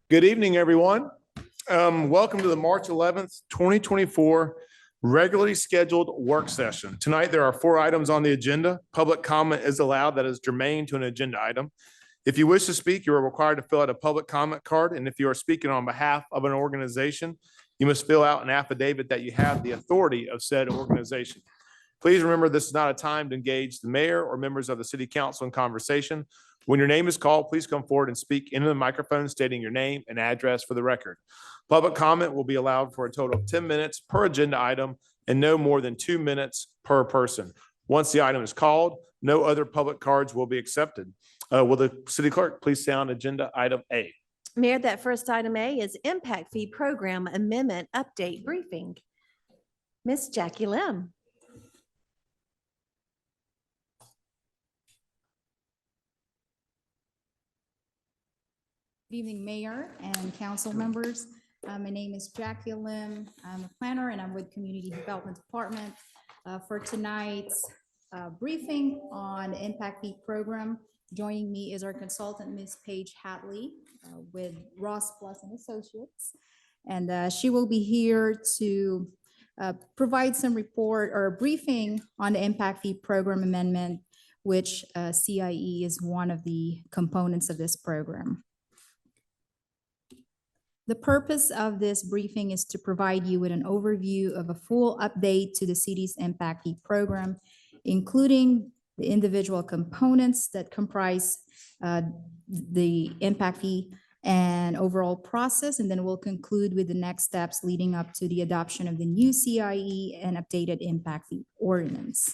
Good evening, everyone. Welcome to the March 11th, 2024 regularly scheduled work session. Tonight, there are 4 items on the agenda. Public comment is allowed that is germane to an agenda item. If you wish to speak, you are required to fill out a public comment card. And if you are speaking on behalf of an organization, you must fill out an affidavit that you have the authority of said organization. Please remember, this is not a time to engage the mayor or members of the city council in conversation. When your name is called, please come forward and speak into the microphone stating your name and address for the record. Public comment will be allowed for a total of 10 minutes per agenda item and no more than 2 minutes per person. Once the item is called, no other public cards will be accepted. Will the city clerk please sound agenda item A? Mayor, that first item A is Impact Fee Program Amendment Update Briefing. Miss Jackie Lim. Good evening, Mayor and council members. My name is Jackie Lim. I'm a planner and I'm with Community Development Department. For tonight's briefing on the Impact Fee Program, joining me is our consultant, Ms. Paige Hatley, with Ross Plus and Associates. And she will be here to provide some report or a briefing on the Impact Fee Program Amendment, which CIE is one of the components of this program. The purpose of this briefing is to provide you with an overview of a full update to the city's Impact Fee Program, including the individual components that comprise the Impact Fee and overall process. And then we'll conclude with the next steps leading up to the adoption of the new CIE and updated Impact Fee Ordinance.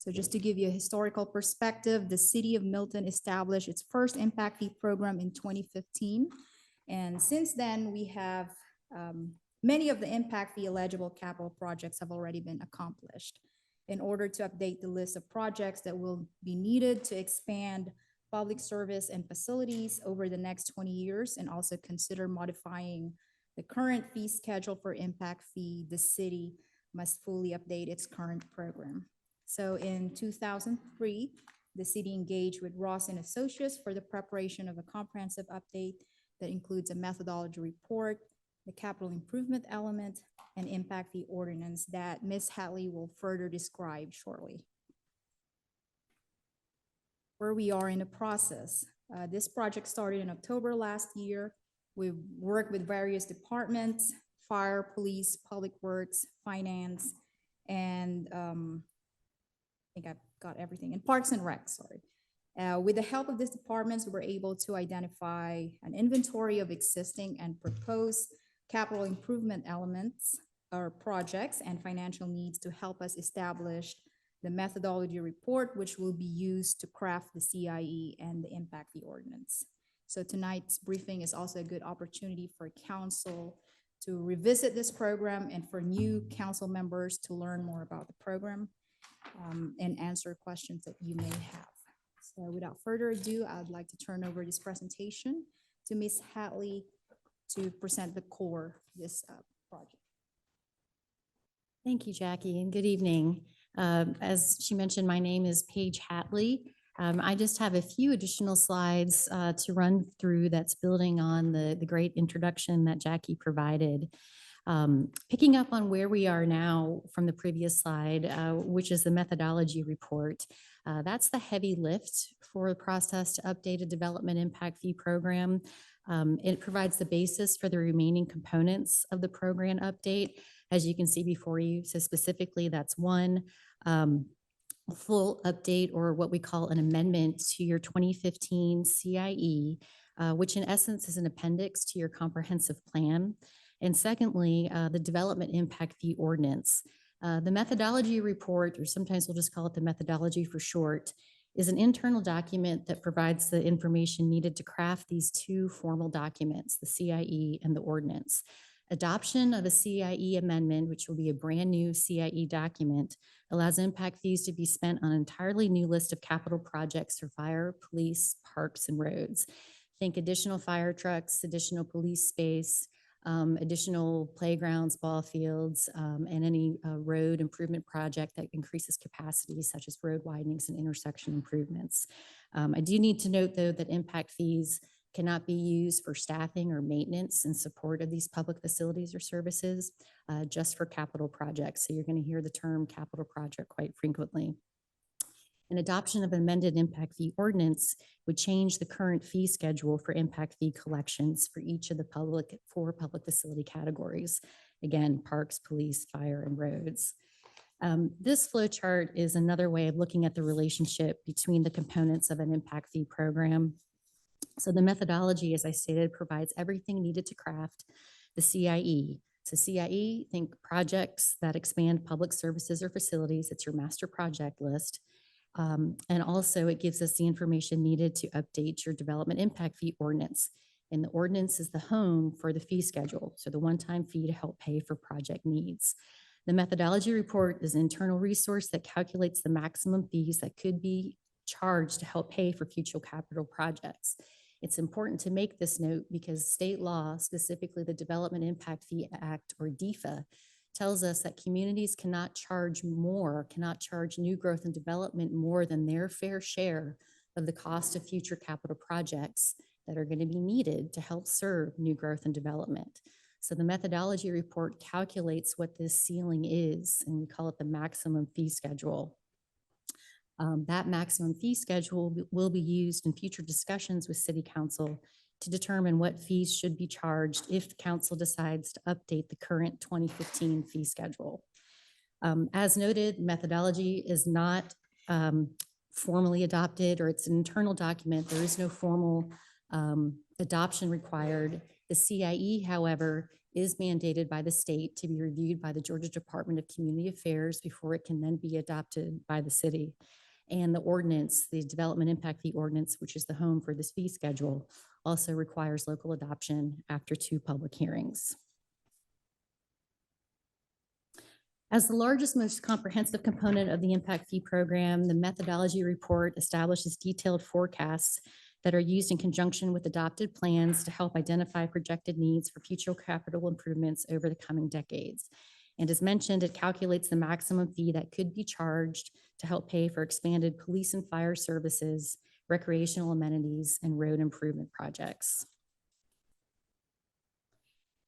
So just to give you a historical perspective, the city of Milton established its first Impact Fee program in 2015. And since then, we have many of the Impact Fee eligible capital projects have already been accomplished. In order to update the list of projects that will be needed to expand public service and facilities over the next 20 years and also consider modifying the current fee schedule for Impact Fee, the city must fully update its current program. So in 2003, the city engaged with Ross and Associates for the preparation of a comprehensive update that includes a methodology report, the capital improvement element, and Impact Fee Ordinance that Ms. Hatley will further describe shortly. Where we are in the process. This project started in October last year. We've worked with various departments, fire, police, public works, finance, and I think I've got everything, in Parks and Rec, sorry. With the help of these departments, we were able to identify an inventory of existing and proposed capital improvement elements or projects and financial needs to help us establish the methodology report, which will be used to craft the CIE and the Impact Fee Ordinance. So tonight's briefing is also a good opportunity for council to revisit this program and for new council members to learn more about the program. And answer questions that you may have. So without further ado, I'd like to turn over this presentation to Ms. Hatley to present the core of this project. Thank you, Jackie, and good evening. As she mentioned, my name is Paige Hatley. I just have a few additional slides to run through that's building on the great introduction that Jackie provided. Picking up on where we are now from the previous slide, which is the methodology report. That's the heavy lift for the process to update a development impact fee program. It provides the basis for the remaining components of the program update, as you can see before you. So specifically, that's one, full update, or what we call an amendment to your 2015 CIE, which in essence is an appendix to your comprehensive plan. And secondly, the development impact fee ordinance. The methodology report, or sometimes we'll just call it the methodology for short, is an internal document that provides the information needed to craft these 2 formal documents, the CIE and the ordinance. Adoption of a CIE amendment, which will be a brand new CIE document, allows impact fees to be spent on an entirely new list of capital projects for fire, police, parks, and roads. Think additional fire trucks, additional police space, additional playgrounds, ball fields, and any road improvement project that increases capacity, such as road widenings and intersection improvements. I do need to note, though, that impact fees cannot be used for staffing or maintenance in support of these public facilities or services, just for capital projects. So you're going to hear the term capital project quite frequently. An adoption of amended impact fee ordinance would change the current fee schedule for impact fee collections for each of the four public facility categories. Again, parks, police, fire, and roads. This flow chart is another way of looking at the relationship between the components of an impact fee program. So the methodology, as I stated, provides everything needed to craft the CIE. So CIE, think projects that expand public services or facilities. It's your master project list. And also it gives us the information needed to update your development impact fee ordinance. And the ordinance is the home for the fee schedule. So the one-time fee to help pay for project needs. The methodology report is an internal resource that calculates the maximum fees that could be charged to help pay for future capital projects. It's important to make this note because state law, specifically the Development Impact Fee Act or DEFA, tells us that communities cannot charge new growth and development more than their fair share of the cost of future capital projects that are going to be needed to help serve new growth and development. So the methodology report calculates what this ceiling is, and we call it the maximum fee schedule. That maximum fee schedule will be used in future discussions with City Council to determine what fees should be charged if council decides to update the current 2015 fee schedule. As noted, methodology is not formally adopted, or it's an internal document. There is no formal adoption required. The CIE, however, is mandated by the state to be reviewed by the Georgia Department of Community Affairs before it can then be adopted by the city. And the ordinance, the Development Impact Fee Ordinance, which is the home for this fee schedule, also requires local adoption after 2 public hearings. As the largest, most comprehensive component of the impact fee program, the methodology report establishes detailed forecasts that are used in conjunction with adopted plans to help identify projected needs for future capital improvements over the coming decades. And as mentioned, it calculates the maximum fee that could be charged to help pay for expanded police and fire services, recreational amenities, and road improvement projects.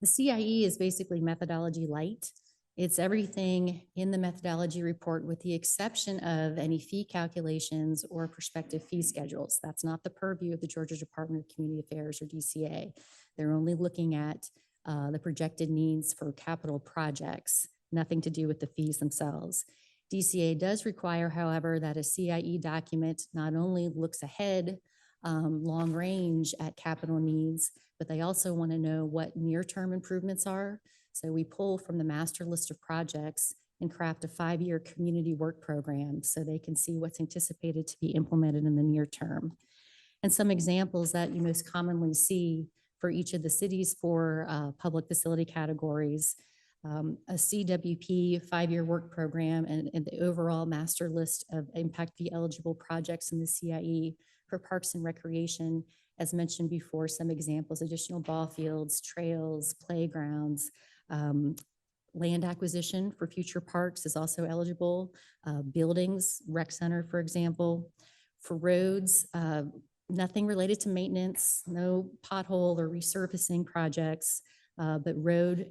The CIE is basically methodology light. It's everything in the methodology report with the exception of any fee calculations or prospective fee schedules. That's not the purview of the Georgia Department of Community Affairs or DCA. They're only looking at the projected needs for capital projects, nothing to do with the fees themselves. DCA does require, however, that a CIE document not only looks ahead long range at capital needs, but they also want to know what near-term improvements are. So we pull from the master list of projects and craft a 5-year community work program so they can see what's anticipated to be implemented in the near term. And some examples that you most commonly see for each of the cities for public facility categories, a CWP 5-year work program and the overall master list of impact fee eligible projects in the CIE for parks and recreation. As mentioned before, some examples: additional ball fields, trails, playgrounds, land acquisition for future parks is also eligible, buildings, rec center, for example. For roads, nothing related to maintenance, no pothole or resurfacing projects, but road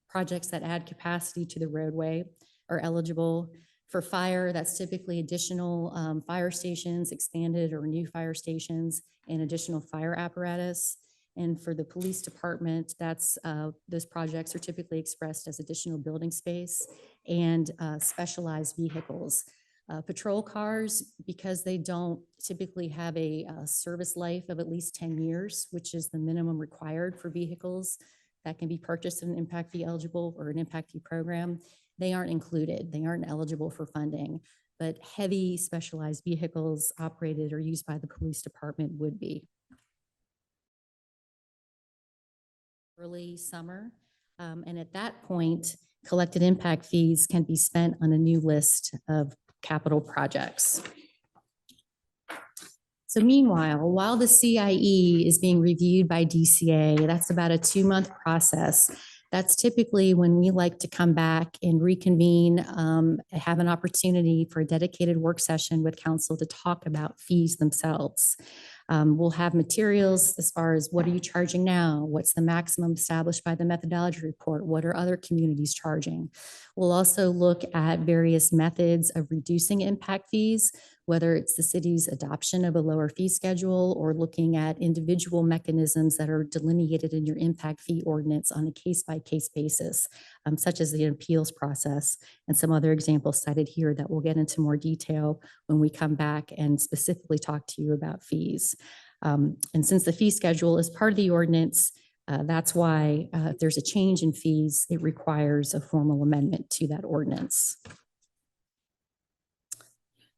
projects that add capacity to the roadway are eligible. For fire, that's typically additional fire stations, expanded or new fire stations, and additional fire apparatus. And for the police department, that's those projects are typically expressed as additional building space and specialized vehicles. Patrol cars, because they don't typically have a service life of at least 10 years, which is the minimum required for vehicles that can be purchased in an impact fee eligible or an impact fee program, they aren't included. They aren't eligible for funding, but heavy specialized vehicles operated or used by the police department would be. Early summer, and at that point, collected impact fees can be spent on a new list of capital projects. So meanwhile, while the CIE is being reviewed by DCA, that's about a 2-month process. That's typically when we like to come back and reconvene, have an opportunity for a dedicated work session with council to talk about fees themselves. We'll have materials as far as what are you charging now? What's the maximum established by the methodology report? What are other communities charging? We'll also look at various methods of reducing impact fees, whether it's the city's adoption of a lower fee schedule or looking at individual mechanisms that are delineated in your impact fee ordinance on a case-by-case basis, such as the appeals process and some other examples cited here that we'll get into more detail when we come back and specifically talk to you about fees. And since the fee schedule is part of the ordinance, that's why if there's a change in fees, it requires a formal amendment to that ordinance.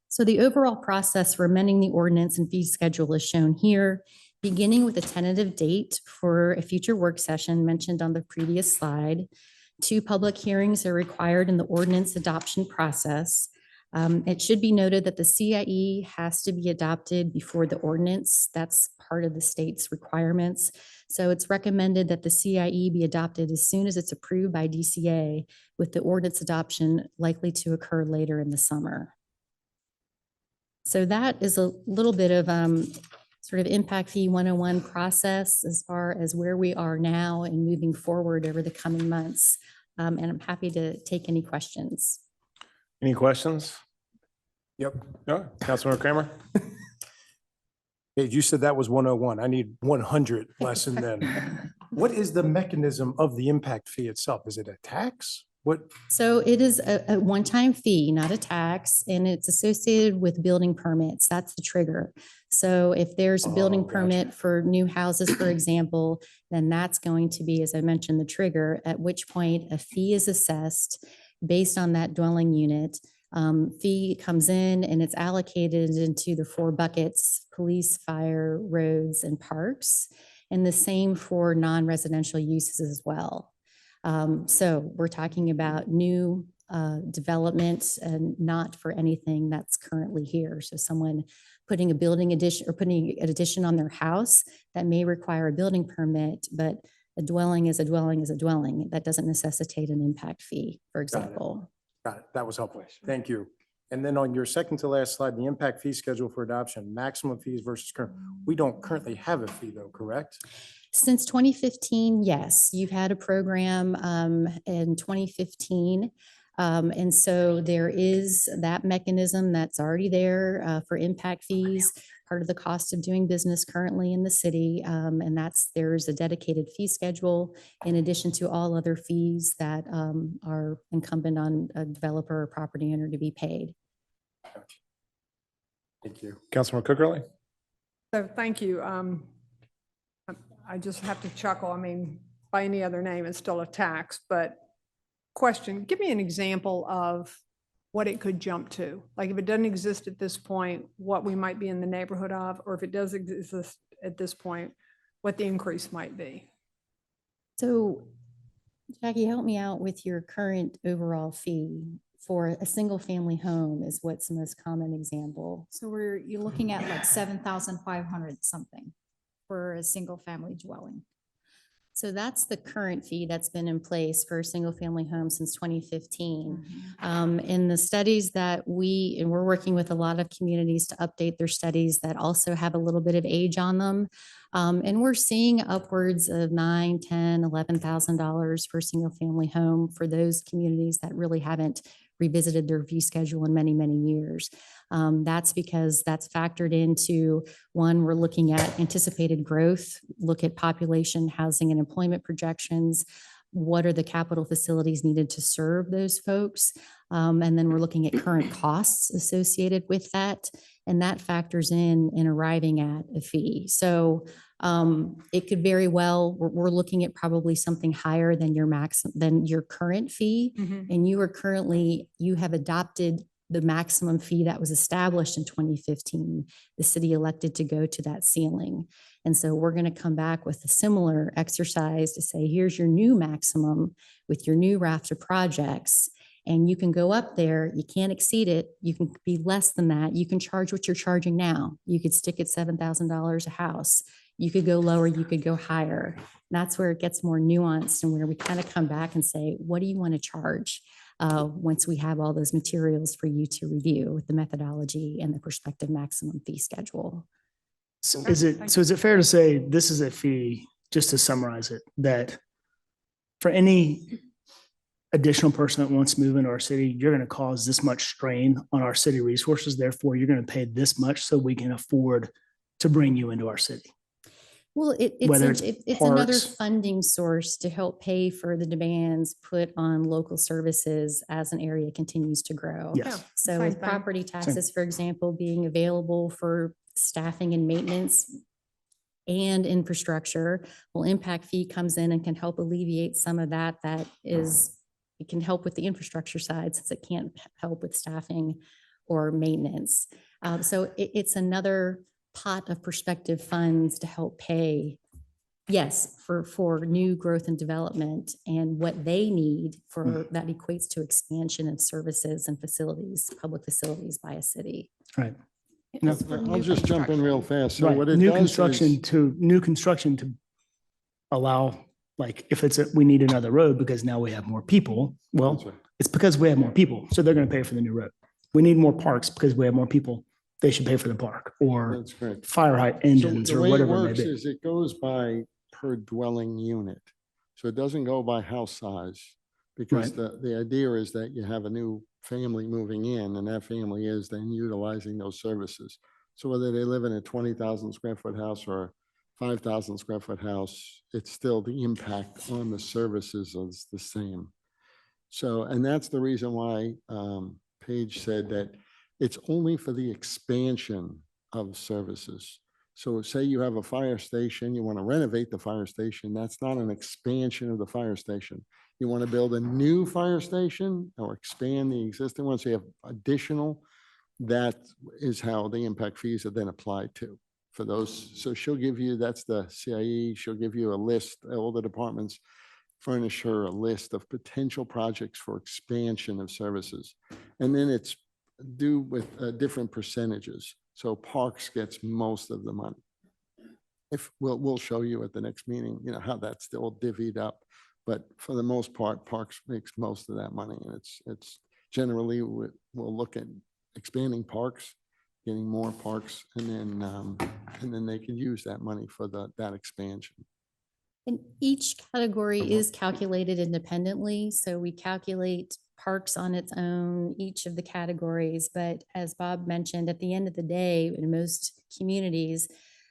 So the overall process for amending the ordinance and fee schedule is shown here, beginning with a tentative date for a future work session mentioned on the previous slide. 2 public hearings are required in the ordinance adoption process. It should be noted that the CIE has to be adopted before the ordinance. That's part of the state's requirements. So it's recommended that the CIE be adopted as soon as it's approved by DCA, with the ordinance adoption likely to occur later in the summer. So that is a little bit of sort of impact fee 101 process as far as where we are now and moving forward over the coming months. And I'm happy to take any questions. Any questions? Yep. No, Councilmember Kramer? Hey, you said that was 101. I need 100 lesson then. What is the mechanism of the impact fee itself? Is it a tax? What? So it is a one-time fee, not a tax, and it's associated with building permits. That's the trigger. So if there's a building gotcha. permit for new houses, for example, then that's going to be, as I mentioned, the trigger, at which point a fee is assessed based on that dwelling unit. Fee comes in and it's allocated into the 4 buckets: police, fire, roads, and parks. And the same for non-residential uses as well. So we're talking about new development and not for anything that's currently here. So someone putting a building addition or putting an addition on their house that may require a building permit, but a dwelling is a dwelling is a dwelling. That doesn't necessitate an impact fee, for example. Got it. That was helpful. Thank you. And then on your second to last slide, the impact fee schedule for adoption, maximum fees versus current. We don't currently have a fee though, correct? Since 2015, yes, you've had a program in 2015. And so there is that mechanism that's already there for impact fees, part of the cost of doing business currently in the city. And there's a dedicated fee schedule in addition to all other fees that are incumbent on a developer or property owner to be paid. Thank you. Councilmember Cookerly? So thank you. I just have to chuckle. I mean, by any other name, it's still a tax, but question, give me an example of what it could jump to. Like if it doesn't exist at this point, what we might be in the neighborhood of, or if it does exist at this point, what the increase might be. So Jackie, help me out with your current overall fee for a single family home is what's the most common example. So you're looking at like 7,500 something for a single family dwelling. So that's the current fee that's been in place for a single family home since 2015. In the studies that we're working with a lot of communities to update their studies that also have a little bit of age on them. And we're seeing upwards of $9,000, $10,000, $11,000 for a single family home for those communities that really haven't revisited their fee schedule in many, many years. That's because that's factored into, one, we're looking at anticipated growth, look at population, housing, and employment projections. What are the capital facilities needed to serve those folks? And then we're looking at current costs associated with that. And that factors in arriving at a fee. So it could very well, we're looking at probably something higher than your current fee. And you have adopted the maximum fee that was established in 2015. The city elected to go to that ceiling. And so we're going to come back with a similar exercise to say, here's your new maximum with your new raft of projects. And you can go up there, you can't exceed it, you can be less than that, you can charge what you're charging now. You could stick at $7,000 a house. You could go lower, you could go higher. That's where it gets more nuanced and where we kind of come back and say, what do you want to charge? Once we have all those materials for you to review with the methodology and the prospective maximum fee schedule. So is it fair to say this is a fee, just to summarize it, that for any additional person that wants to move into our city, you're going to cause this much strain on our city resources. Therefore, you're going to pay this much so we can afford to bring you into our city. Well, Whether it's it's another parks. funding source to help pay for the demands put on local services as an area continues to grow. Yes. So Same with thing. property taxes, for example, being available for staffing and maintenance and infrastructure, well, impact fee comes in and can help alleviate some of that. It can help with the infrastructure side since it can't help with staffing or maintenance. So it's another pot of prospective funds to help pay, yes, for new growth and development and what they need for that equates to expansion of services and facilities, public facilities by a city. Right. It's for I'll new just jump in real construction. fast. So Right. what it New does construction is, to allow, like, if we need another road because now we have more people, That's well, right. it's because we have more people. So they're going to pay for the new road. We need more parks because we have more people. They should pay for the park or That's correct. fire height So engines the or way it whatever it may works be. is it goes by per dwelling unit. So it doesn't go by house size because the idea is that you have a new family moving in and that family is then utilizing those services. So whether they live in a 20,000 square foot house or a 5,000 square foot house, it's still the impact on the services is the same. So, and that's the reason why Paige said that it's only for the expansion of services. So say you have a fire station, you want to renovate the fire station, that's not an expansion of the fire station. You want to build a new fire station or expand the existing one, so you have additional, that is how the impact fees are then applied to for those. So she'll give you, that's the CIE, she'll give you a list, all the departments furnish her a list of potential projects for expansion of services. And then it's due with different percentages. So parks gets most of the money. If we'll show you at the next meeting, how that's still divvied up. But for the most part, parks makes most of that money. And it's generally, we'll look at expanding parks, getting more parks, and then they can use that money for that expansion. And each category is calculated independently. So we calculate parks on its own, each of the categories. But as Bob mentioned, at the end of the day, in most communities,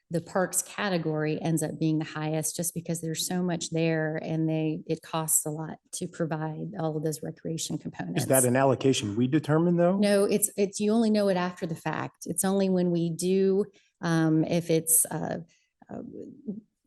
the parks category ends up being the highest just because there's so much there and it costs a lot to provide all of those recreation components. Is that an allocation we determine though? No, it's you only know it after the fact. It's only when we do, if it's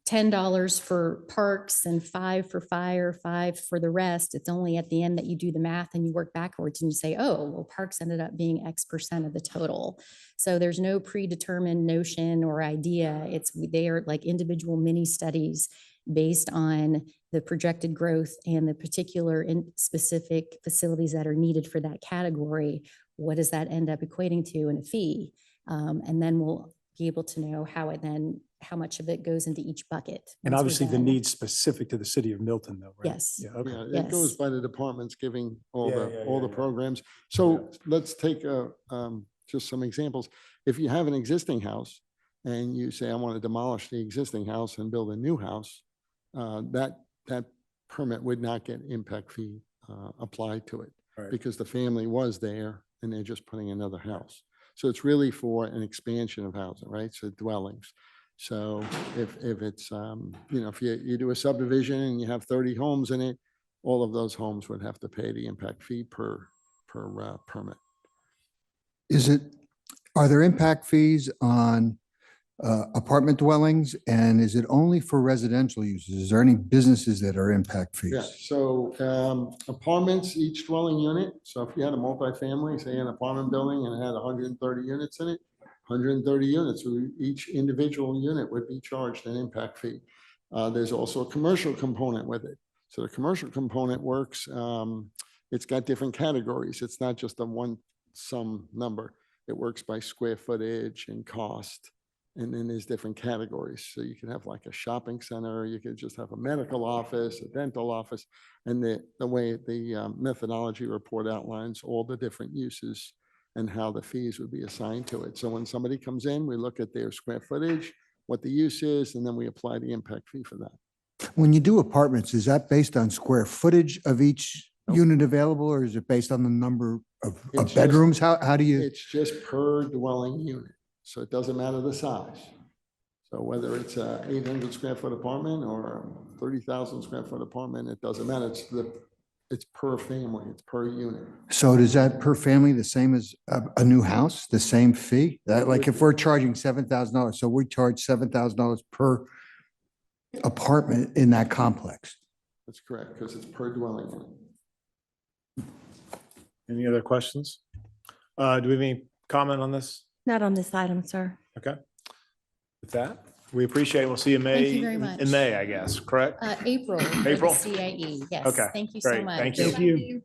$10 for parks and $5 for fire, $5 for the rest. It's only at the end that you do the math and you work backwards and you say, oh, well, parks ended up being X% of the total. So there's no predetermined notion or idea. They are like individual mini studies based on the projected growth and the particular specific facilities that are needed for that category. What does that end up equating to in a fee? And then we'll be able to know how much of it goes into each bucket. And once we're obviously the done. needs specific to the city of Milton though, right? Yes. Yeah, okay. Yeah, it goes Yes. by the departments giving all the Yeah. programs. So let's take just some examples. If you have an existing house and you say, I want to demolish the existing house and build a new house, that permit would not get impact fee applied to it Right. because the family was there and they're just putting another house. So it's really for an expansion of housing, right? So dwellings. So if it's, if you do a subdivision and you have 30 homes in it, all of those homes would have to pay the impact fee per permit. Are there impact fees on apartment dwellings? And is it only for residential uses? Is there any businesses that are impact fees? Yeah, so apartments, each dwelling unit. So if you had a multifamily, say an apartment building and it had 130 units in it, 130 units, so each individual unit would be charged an impact fee. There's also a commercial component with it. So the commercial component works, it's got different categories. It's not just a one sum number. It works by square footage and cost. And then there's different categories. So you can have like a shopping center, you could just have a medical office, a dental office. And the way the methodology report outlines all the different uses and how the fees would be assigned to it. So when somebody comes in, we look at their square footage, what the use is, and then we apply the impact fee for that. When you do apartments, is that based on square footage of each Nope. unit available, or is it based on the number of It's just- bedrooms? How do you? It's just per dwelling unit. So it doesn't matter the size. So whether it's a 800 square foot apartment or a 30,000 square foot apartment, it doesn't matter. It's per family, it's per unit. So does that per family the same as a new house, the same fee? That like if we're charging $7,000, so we charge $7,000 per apartment in that complex. That's correct, because it's per dwelling unit. Any other questions? Do we have any comment on this? Not on this item, sir. Okay. With that, we appreciate it. We'll see you in Thank you May, very much. in May, I guess, correct? April. for the April? CIE, yes. Okay, Thank you so great. much. Thank you. Thank you.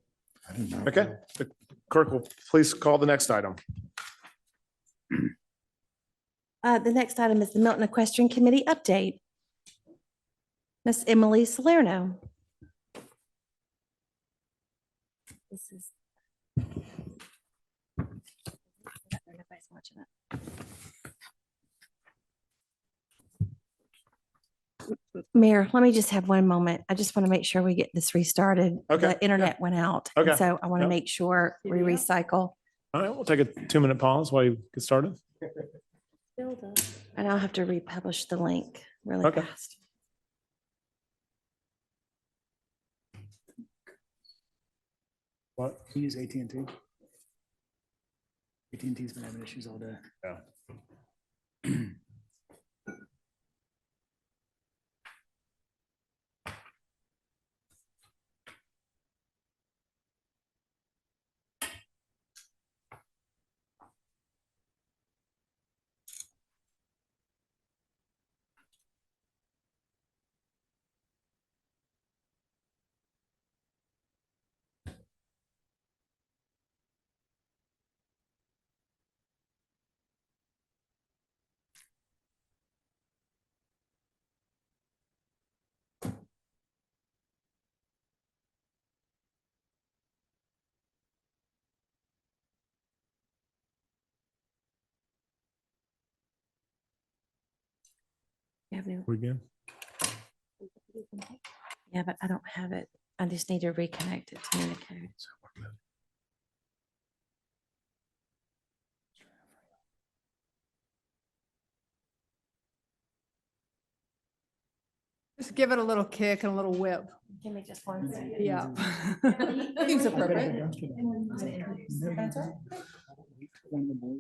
I didn't know. Okay. The clerk will please call the next item. The next item is the Milton Equestrian Committee update. Miss Emily Salerno. This is. Nobody's watching it. Mayor, let me just have one moment. I just want to make sure we get this restarted. Okay, The internet went out. and Okay, So I want to yep. make sure we Video? recycle. All right, we'll take a 2-minute pause while you get started. And I'll have to republish the link really Okay. fast. What? You use AT&T? AT&T's been having issues all day. Yeah. You have any- We good? Yeah, but I don't have it. I just need to reconnect it to Unicode. Just give it a little kick and a little whip. Give me just one second. Yeah. Seems appropriate.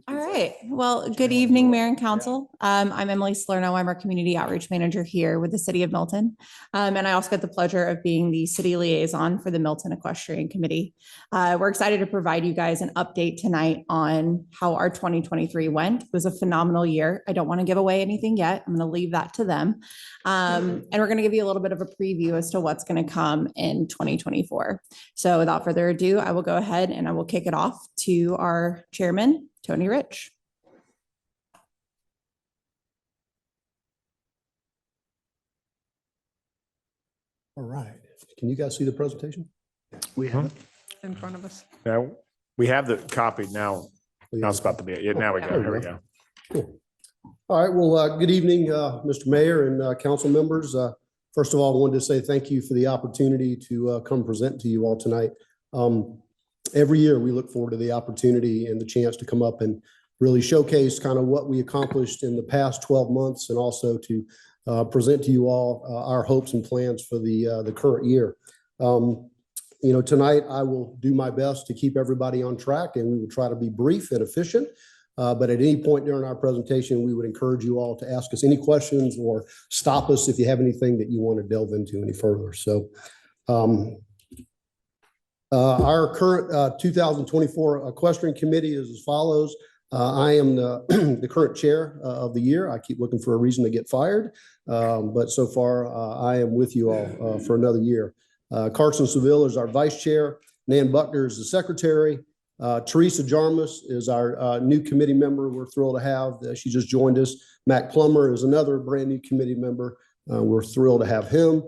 All right. Well, good evening, Mayor and Council. I'm Emily Salerno. I'm our Community Outreach Manager here with the City of Milton. And I also get the pleasure of being the City Liaison for the Milton Equestrian Committee. We're excited to provide you guys an update tonight on how our 2023 went. It was a phenomenal year. I don't want to give away anything yet. I'm going to leave that to them. And we're going to give you a little bit of a preview as to what's going to come in 2024. So without further ado, I will go ahead and I will kick it off to our chairman, Tony Rich. All right. Can you guys see the presentation? We have it. In front of us. Now, we have the copy now. Now it's about to be, yeah, now we go. Here we go. Cool. All right. Well, good evening, Mr. Mayor and council members. First of all, I wanted to say thank you for the opportunity to come present to you all tonight. Every year, we look forward to the opportunity and the chance to come up and really showcase kind of what we accomplished in the past 12 months and also to present to you all our hopes and plans for the current year. You know, tonight I will do my best to keep everybody on track and we will try to be brief and efficient. But at any point during our presentation, we would encourage you all to ask us any questions or stop us if you have anything that you want to delve into any further. So our current 2024 Equestrian Committee is as follows. I am the current chair of the year. I keep looking for a reason to get fired, but so far I am with you all for another year. Carson Seville is our vice chair. Nan Buckner is the secretary. Teresa Jarmus is our new committee member. We're thrilled to have. She just joined us. Mac Plummer is another brand new committee member. We're thrilled to have him.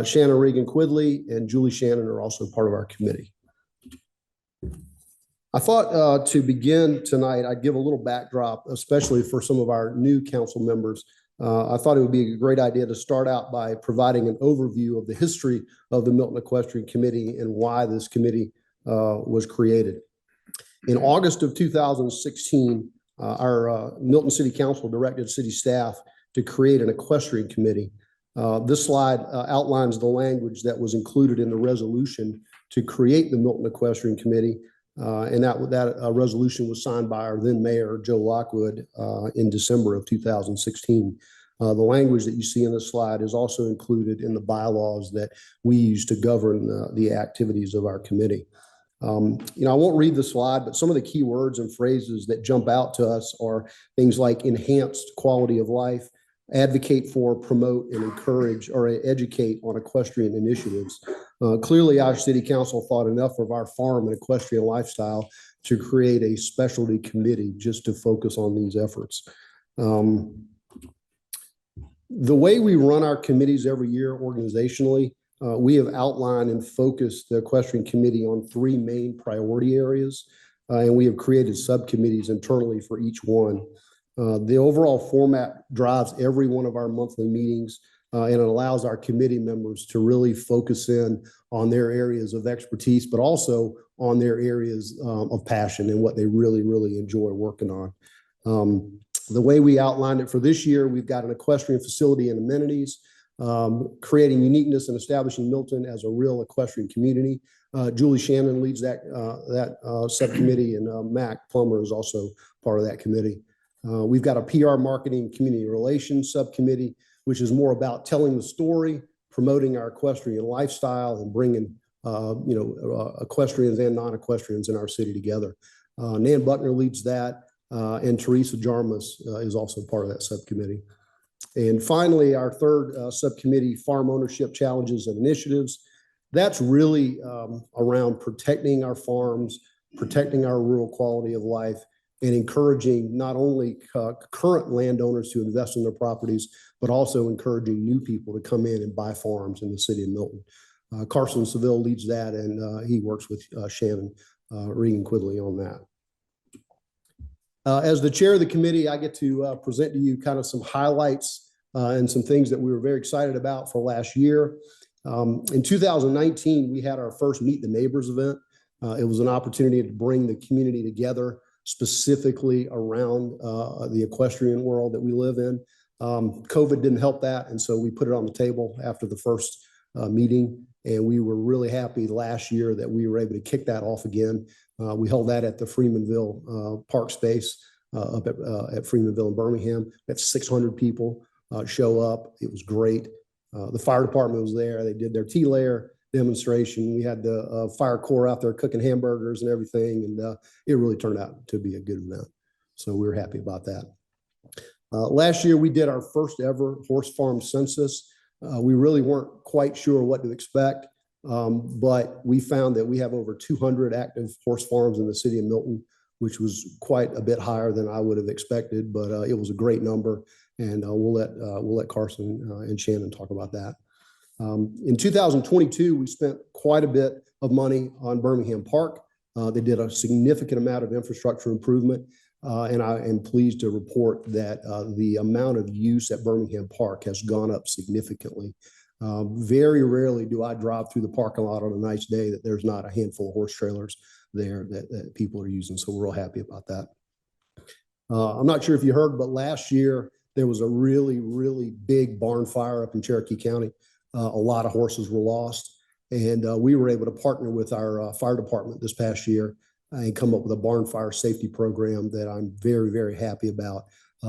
Shannon Regan Quidley and Julie Shannon are also part of our committee. I thought to begin tonight, I'd give a little backdrop, especially for some of our new council members. I thought it would be a great idea to start out by providing an overview of the history of the Milton Equestrian Committee and why this committee was created. In August of 2016, our Milton City Council directed city staff to create an equestrian committee. This slide outlines the language that was included in the resolution to create the Milton Equestrian Committee. And that resolution was signed by our then mayor, Joe Lockwood, in December of 2016. The language that you see in this slide is also included in the bylaws that we use to govern the activities of our committee. I won't read the slide, but some of the key words and phrases that jump out to us are things like enhanced quality of life, advocate for, promote, and encourage or educate on equestrian initiatives. Clearly, our city council thought enough of our farm and equestrian lifestyle to create a specialty committee just to focus on these efforts. The way we run our committees every year organizationally, we have outlined and focused the equestrian committee on 3 main priority areas, and we have created subcommittees internally for each one. The overall format drives every one of our monthly meetings, and it allows our committee members to really focus in on their areas of expertise, but also on their areas of passion and what they really, really enjoy working on. The way we outlined it for this year, we've got an equestrian facility and amenities, creating uniqueness and establishing Milton as a real equestrian community. Julie Shannon leads that subcommittee, and Mac Plummer is also part of that committee. We've got a PR marketing community relations subcommittee, which is more about telling the story, promoting our equestrian lifestyle, and bringing equestrians and non-equestrians in our city together. Nan Buckner leads that, and Teresa Jarmus is also part of that subcommittee. And finally, our third subcommittee, farm ownership challenges and initiatives. That's really around protecting our farms, protecting our rural quality of life, and encouraging not only current landowners to invest in their properties, but also encouraging new people to come in and buy farms in the city of Milton. Carson Seville leads that, and he works with Shannon Regan Quidley on that. As the chair of the committee, I get to present to you kind of some highlights and some things that we were very excited about for last year. In 2019, we had our first Meet the Neighbors event. It was an opportunity to bring the community together, specifically around the equestrian world that we live in. COVID didn't help that, and so we put it on the table after the first meeting, and we were really happy last year that we were able to kick that off again. We held that at the Freemanville Park space up at Freemanville in Birmingham. We had 600 people show up. It was great. The fire department was there. They did their T-layer demonstration. We had the fire corps out there cooking hamburgers and everything, and it really turned out to be a good event. So we were happy about that. Last year, we did our first ever horse farm census. We really weren't quite sure what to expect, but we found that we have over 200 active horse farms in the city of Milton, which was quite a bit higher than I would have expected, but it was a great number, and we'll let Carson and Shannon talk about that. In 2022, we spent quite a bit of money on Birmingham Park. They did a significant amount of infrastructure improvement, and I am pleased to report that the amount of use at Birmingham Park has gone up significantly. Very rarely do I drive through the parking lot on a nice day that there's not a handful of horse trailers there that people are using, so we're real happy about that. I'm not sure if you heard, but last year there was a really, really big barn fire up in Cherokee County. A lot of horses were lost, and we were able to partner with our fire department this past year and come up with a barn fire safety program that I'm very, very happy about.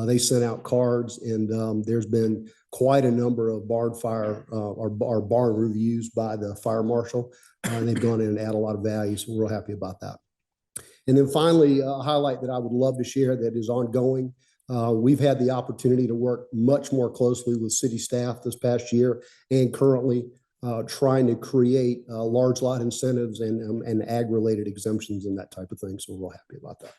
They sent out cards, and there's been quite a number of barn fire or barn reviews by the fire marshal, and they've gone in and added a lot of value, so we're real happy about that. And then finally, a highlight that I would love to share that is ongoing. We've had the opportunity to work much more closely with city staff this past year and currently trying to create large lot incentives and ag-related exemptions and that type of thing. So we're real happy about that.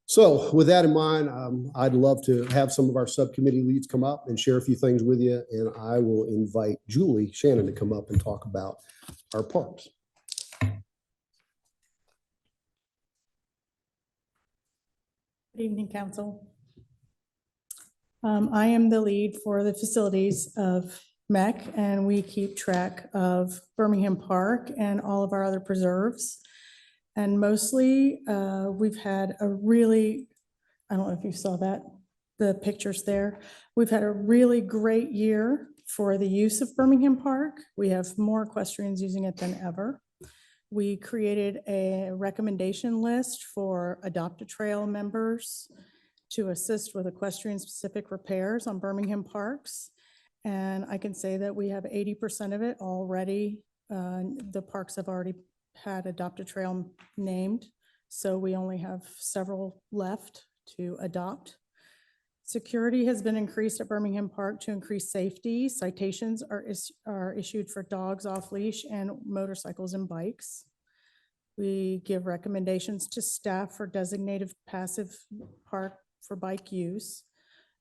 So with that in mind, I'd love to have some of our subcommittee leads come up and share a few things with you. And I will invite Julie Shannon to come up and talk about our parks. Good evening, Council. I am the lead for the facilities of MEC, and we keep track of Birmingham Park and all of our other preserves. And mostly, we've had a really, I don't know if you saw that, the pictures there. We've had a really great year for the use of Birmingham Park. We have more equestrians using it than ever. We created a recommendation list for Adopt-A-Trail members to assist with equestrian-specific repairs on Birmingham parks. And I can say that we have 80% of it already. The parks have already had Adopt-A-Trail named, so we only have several left to adopt. Security has been increased at Birmingham Park to increase safety. Citations are issued for dogs off leash and motorcycles and bikes. We give recommendations to staff for designated passive park for bike use.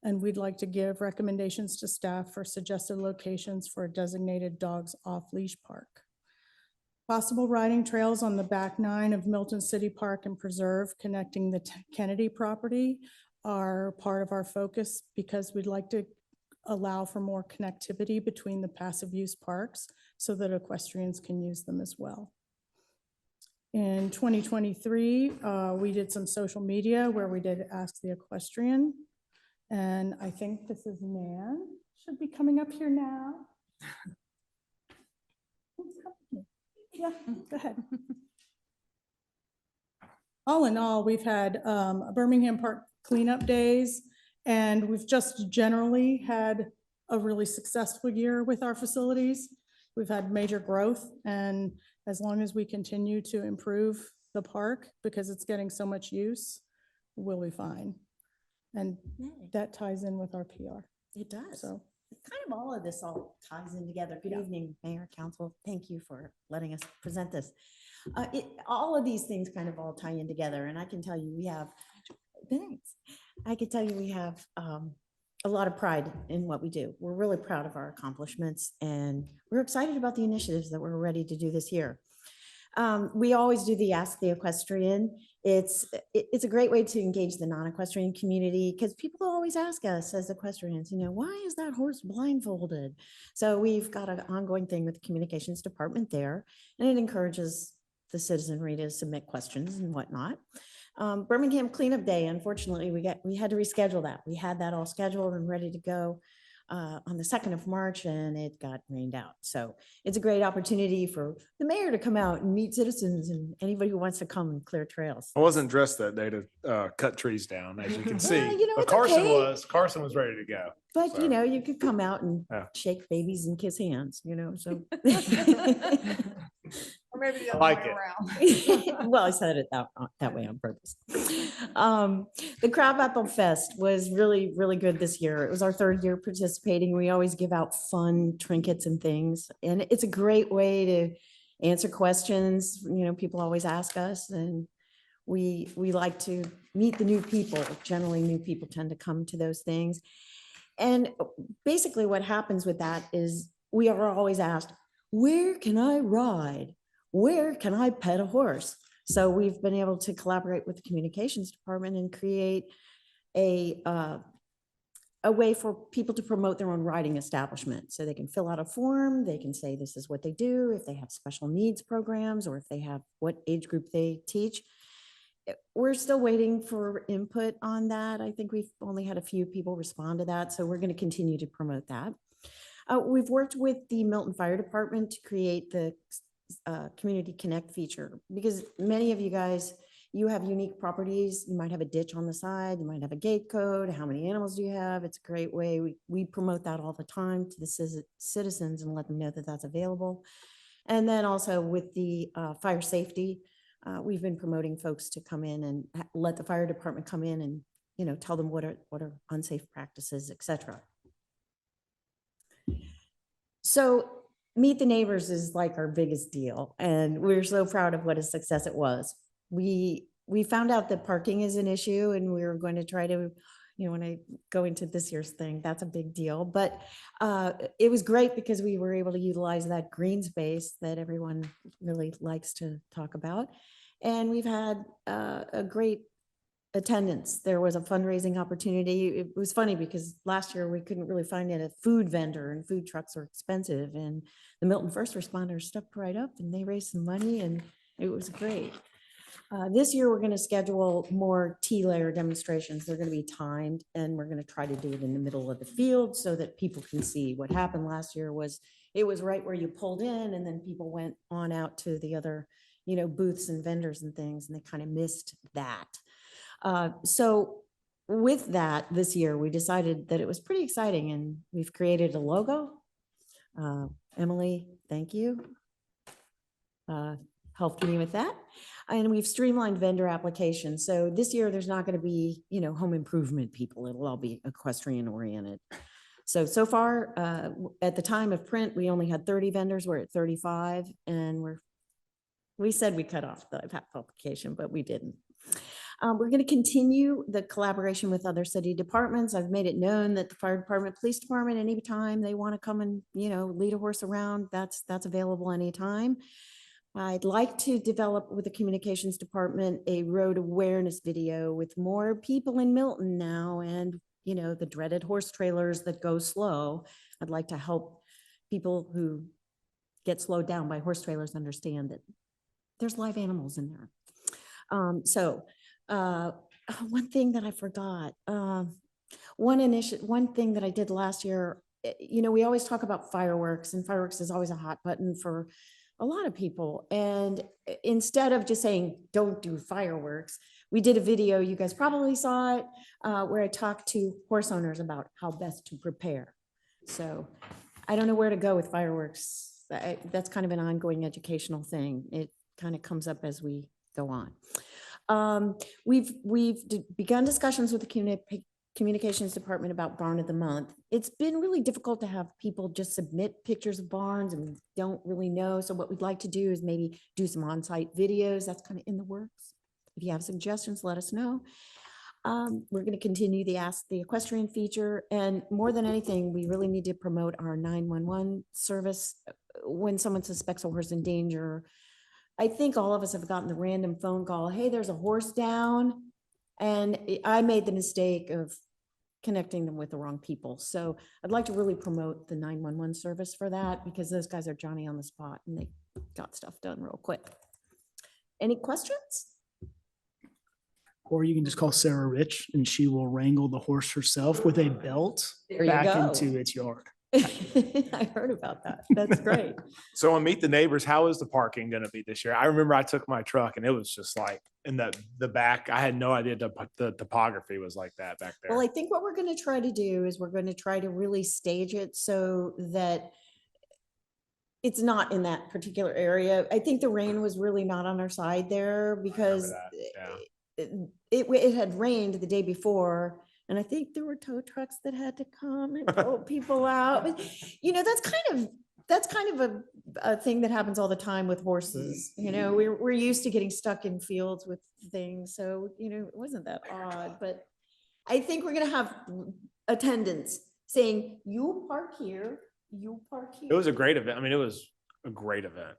And we'd like to give recommendations to staff for suggested locations for a designated dogs off leash park. Possible riding trails on the back 9 of Milton City Park and Preserve connecting the Kennedy property are part of our focus because we'd like to allow for more connectivity between the passive use parks so that equestrians can use them as well. In 2023, we did some social media where we did Ask the Equestrian. And I think this is Nan, should be coming up here now. Yeah, go ahead. All in all, we've had Birmingham Park cleanup days, and we've just generally had a really successful year with our facilities. We've had major growth, and as long as we continue to improve the park because it's getting so much use, we'll be fine. And that ties in with our PR. It does. So Kind of all of this all ties in together. Good evening, Mayor, Council. Thank you for letting us present this. All of these things kind of all tie in together, and I can tell you we have, thanks. I can tell you we have a lot of pride in what we do. We're really proud of our accomplishments, and we're excited about the initiatives that we're ready to do this year. We always do the Ask the Equestrian. It's a great way to engage the non-equestrian community because people always ask us as equestrians, why is that horse blindfolded? So we've got an ongoing thing with the communications department there, and it encourages the citizenry to submit questions and whatnot. Birmingham Cleanup Day, unfortunately, we had to reschedule that. We had that all scheduled and ready to go on the 2nd of March, and it got rained out. So it's a great opportunity for the mayor to come out and meet citizens and anybody who wants to come and clear trails. I wasn't dressed that day to cut trees down, as you can see. Well, But it's Carson okay. was. Carson was ready to go. But, So- you could come out and Yeah. shake babies and kiss hands, so. Or maybe the I other like way it. around. Well, I said it that way on purpose. The Crabapple Fest was really, really good this year. It was our 3rd year participating. We always give out fun trinkets and things, and it's a great way to answer questions. People always ask us, and we like to meet the new people. Generally, new people tend to come to those things. And basically what happens with that is we are always asked, where can I ride? Where can I pet a horse? So we've been able to collaborate with the communications department and create a way for people to promote their own riding establishment. So they can fill out a form, they can say this is what they do, if they have special needs programs, or if they have what age group they teach. We're still waiting for input on that. I think we've only had a few people respond to that, so we're going to continue to promote that. We've worked with the Milton Fire Department to create the Community Connect feature, because many of you guys, you have unique properties. You might have a ditch on the side, you might have a gate code. How many animals do you have? It's a great way. We promote that all the time to the citizens and let them know that that's available. And then also with the fire safety, we've been promoting folks to come in and let the fire department come in and tell them what are unsafe practices, etc. So Meet the Neighbors is like our biggest deal, and we're so proud of what a success it was. We found out that parking is an issue, and we were going to try to, when I go into this year's thing, that's a big deal. But it was great because we were able to utilize that green space that everyone really likes to talk about. And we've had a great attendance. There was a fundraising opportunity. It was funny because last year we couldn't really find a food vendor, and food trucks are expensive. And the Milton first responders stepped right up and they raised some money, and it was great. This year, we're going to schedule more T-layer demonstrations. They're going to be timed, and we're going to try to do it in the middle of the field so that people can see. What happened last year was it was right where you pulled in, and then people went on out to the other, booths and vendors and things, and they kind of missed that. So with that, this year, we decided that it was pretty exciting, and we've created a logo. Emily, thank you. Helped me with that. And we've streamlined vendor applications. So this year, there's not going to be, home improvement people. It'll all be equestrian oriented. So far, at the time of print, we only had 30 vendors. We're at 35, and we said we cut off the application, but we didn't. We're going to continue the collaboration with other city departments. I've made it known that the fire department, police department, anytime they want to come and, lead a horse around, that's available anytime. I'd like to develop with the communications department a road awareness video with more people in Milton now, and, the dreaded horse trailers that go slow. I'd like to help people who get slowed down by horse trailers understand that there's live animals in there. One thing that I forgot, one thing that I did last year, we always talk about fireworks, and fireworks is always a hot button for a lot of people. And instead of just saying, don't do fireworks, we did a video, you guys probably saw it, where I talked to horse owners about how best to prepare. So I don't know where to go with fireworks. That's kind of an ongoing educational thing. It kind of comes up as we go on. We've begun discussions with the communications department about barn of the month. It's been really difficult to have people just submit pictures of barns and don't really know. So what we'd like to do is maybe do some on-site videos. That's kind of in the works. If you have suggestions, let us know. We're going to continue the Ask the Equestrian feature. And more than anything, we really need to promote our 911 service when someone suspects a horse in danger. I think all of us have gotten the random phone call, hey, there's a horse down. And I made the mistake of connecting them with the wrong people. So I'd like to really promote the 911 service for that, because those guys are Johnny on the spot and they got stuff done real quick. Any questions? Or you can just call Sarah Rich and she will wrangle the horse herself with a belt There you back go. into its yard. I heard about that. That's great. So on Meet the Neighbors, how is the parking going to be this year? I remember I took my truck and it was just like in the back. I had no idea the topography was like that back there. Well, I think what we're going to try to do is we're going to try to really stage it so that it's not in that particular area. I think the rain was really not on our side there because it had rained the day before. And I think there were tow trucks that had to come and tow people out. But, that's kind of a thing that happens all the time with horses. We're used to getting stuck in fields with things. So, it wasn't that odd. But I think we're going to have attendants saying, you park here, you park here. It was a great event. I mean, it was a great event.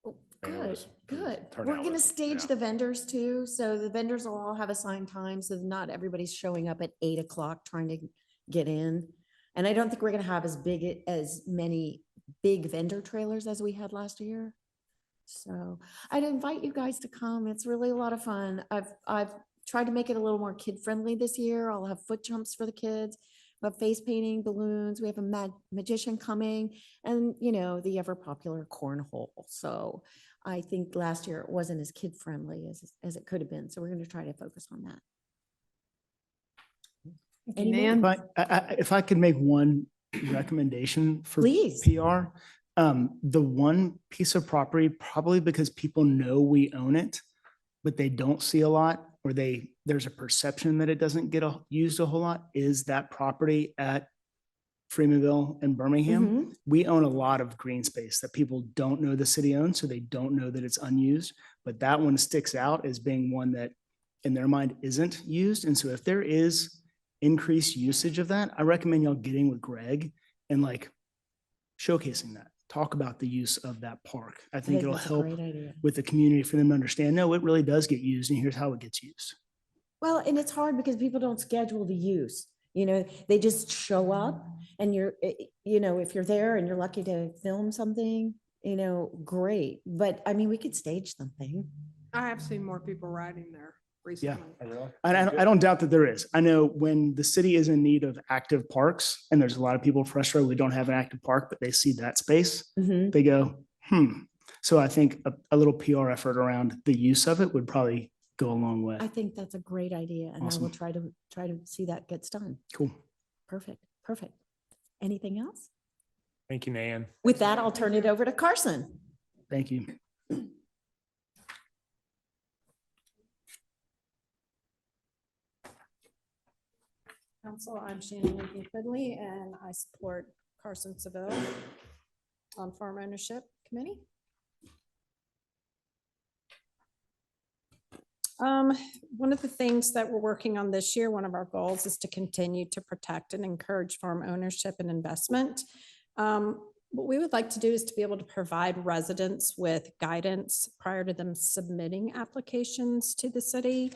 Oh, I mean, good. We're turnout going to was- stage yeah. the vendors too. So the vendors will all have assigned time. So not everybody's showing up at 8 o'clock trying to get in. And I don't think we're going to have as many big vendor trailers as we had last year. So I'd invite you guys to come. It's really a lot of fun. I've tried to make it a little more kid friendly this year. I'll have foot jumps for the kids. We have face painting, balloons. We have a magician coming, and the ever popular cornhole. So I think last year it wasn't as kid friendly as it could have been. So we're going to try to focus on that. Any more? If I could make one recommendation for Please. PR, the one piece of property, probably because people know we own it, but they don't see a lot, or there's a perception that it doesn't get used a whole lot, is that property at Freemanville and Birmingham, Mhm. we own a lot of green space that people don't know the city owns, so they don't know that it's unused. But that one sticks out as being one that in their mind isn't used. And so if there is increased usage of that, I recommend y'all getting with Greg and like showcasing that. Talk about the use of that park. I think it'll that's a help great idea. with the community for them to understand, no, it really does get used and here's how it gets used. Well, and it's hard because people don't schedule the use, they just show up and if you're there and you're lucky to film something, great. But I mean, we could stage something. I have seen more people riding there recently. And I don't doubt that there is. I know when the city is in need of active parks and there's a lot of people frustrated we don't have an active park, but they see that space, Mhm. they go, So I think a little PR effort around the use of it would probably go a long way. I think that's a great idea and I will Awesome. try to see that gets done. Cool. Perfect. Anything else? Thank you, Nan. With that, I'll turn it over to Carson. Thank you. Council, I'm Shannon Lincoln Quigley, and I support Carson Seville on Farm Ownership Committee. One of the things that we're working on this year, one of our goals is to continue to protect and encourage farm ownership and investment. What we would like to do is to be able to provide residents with guidance prior to them submitting applications to the city.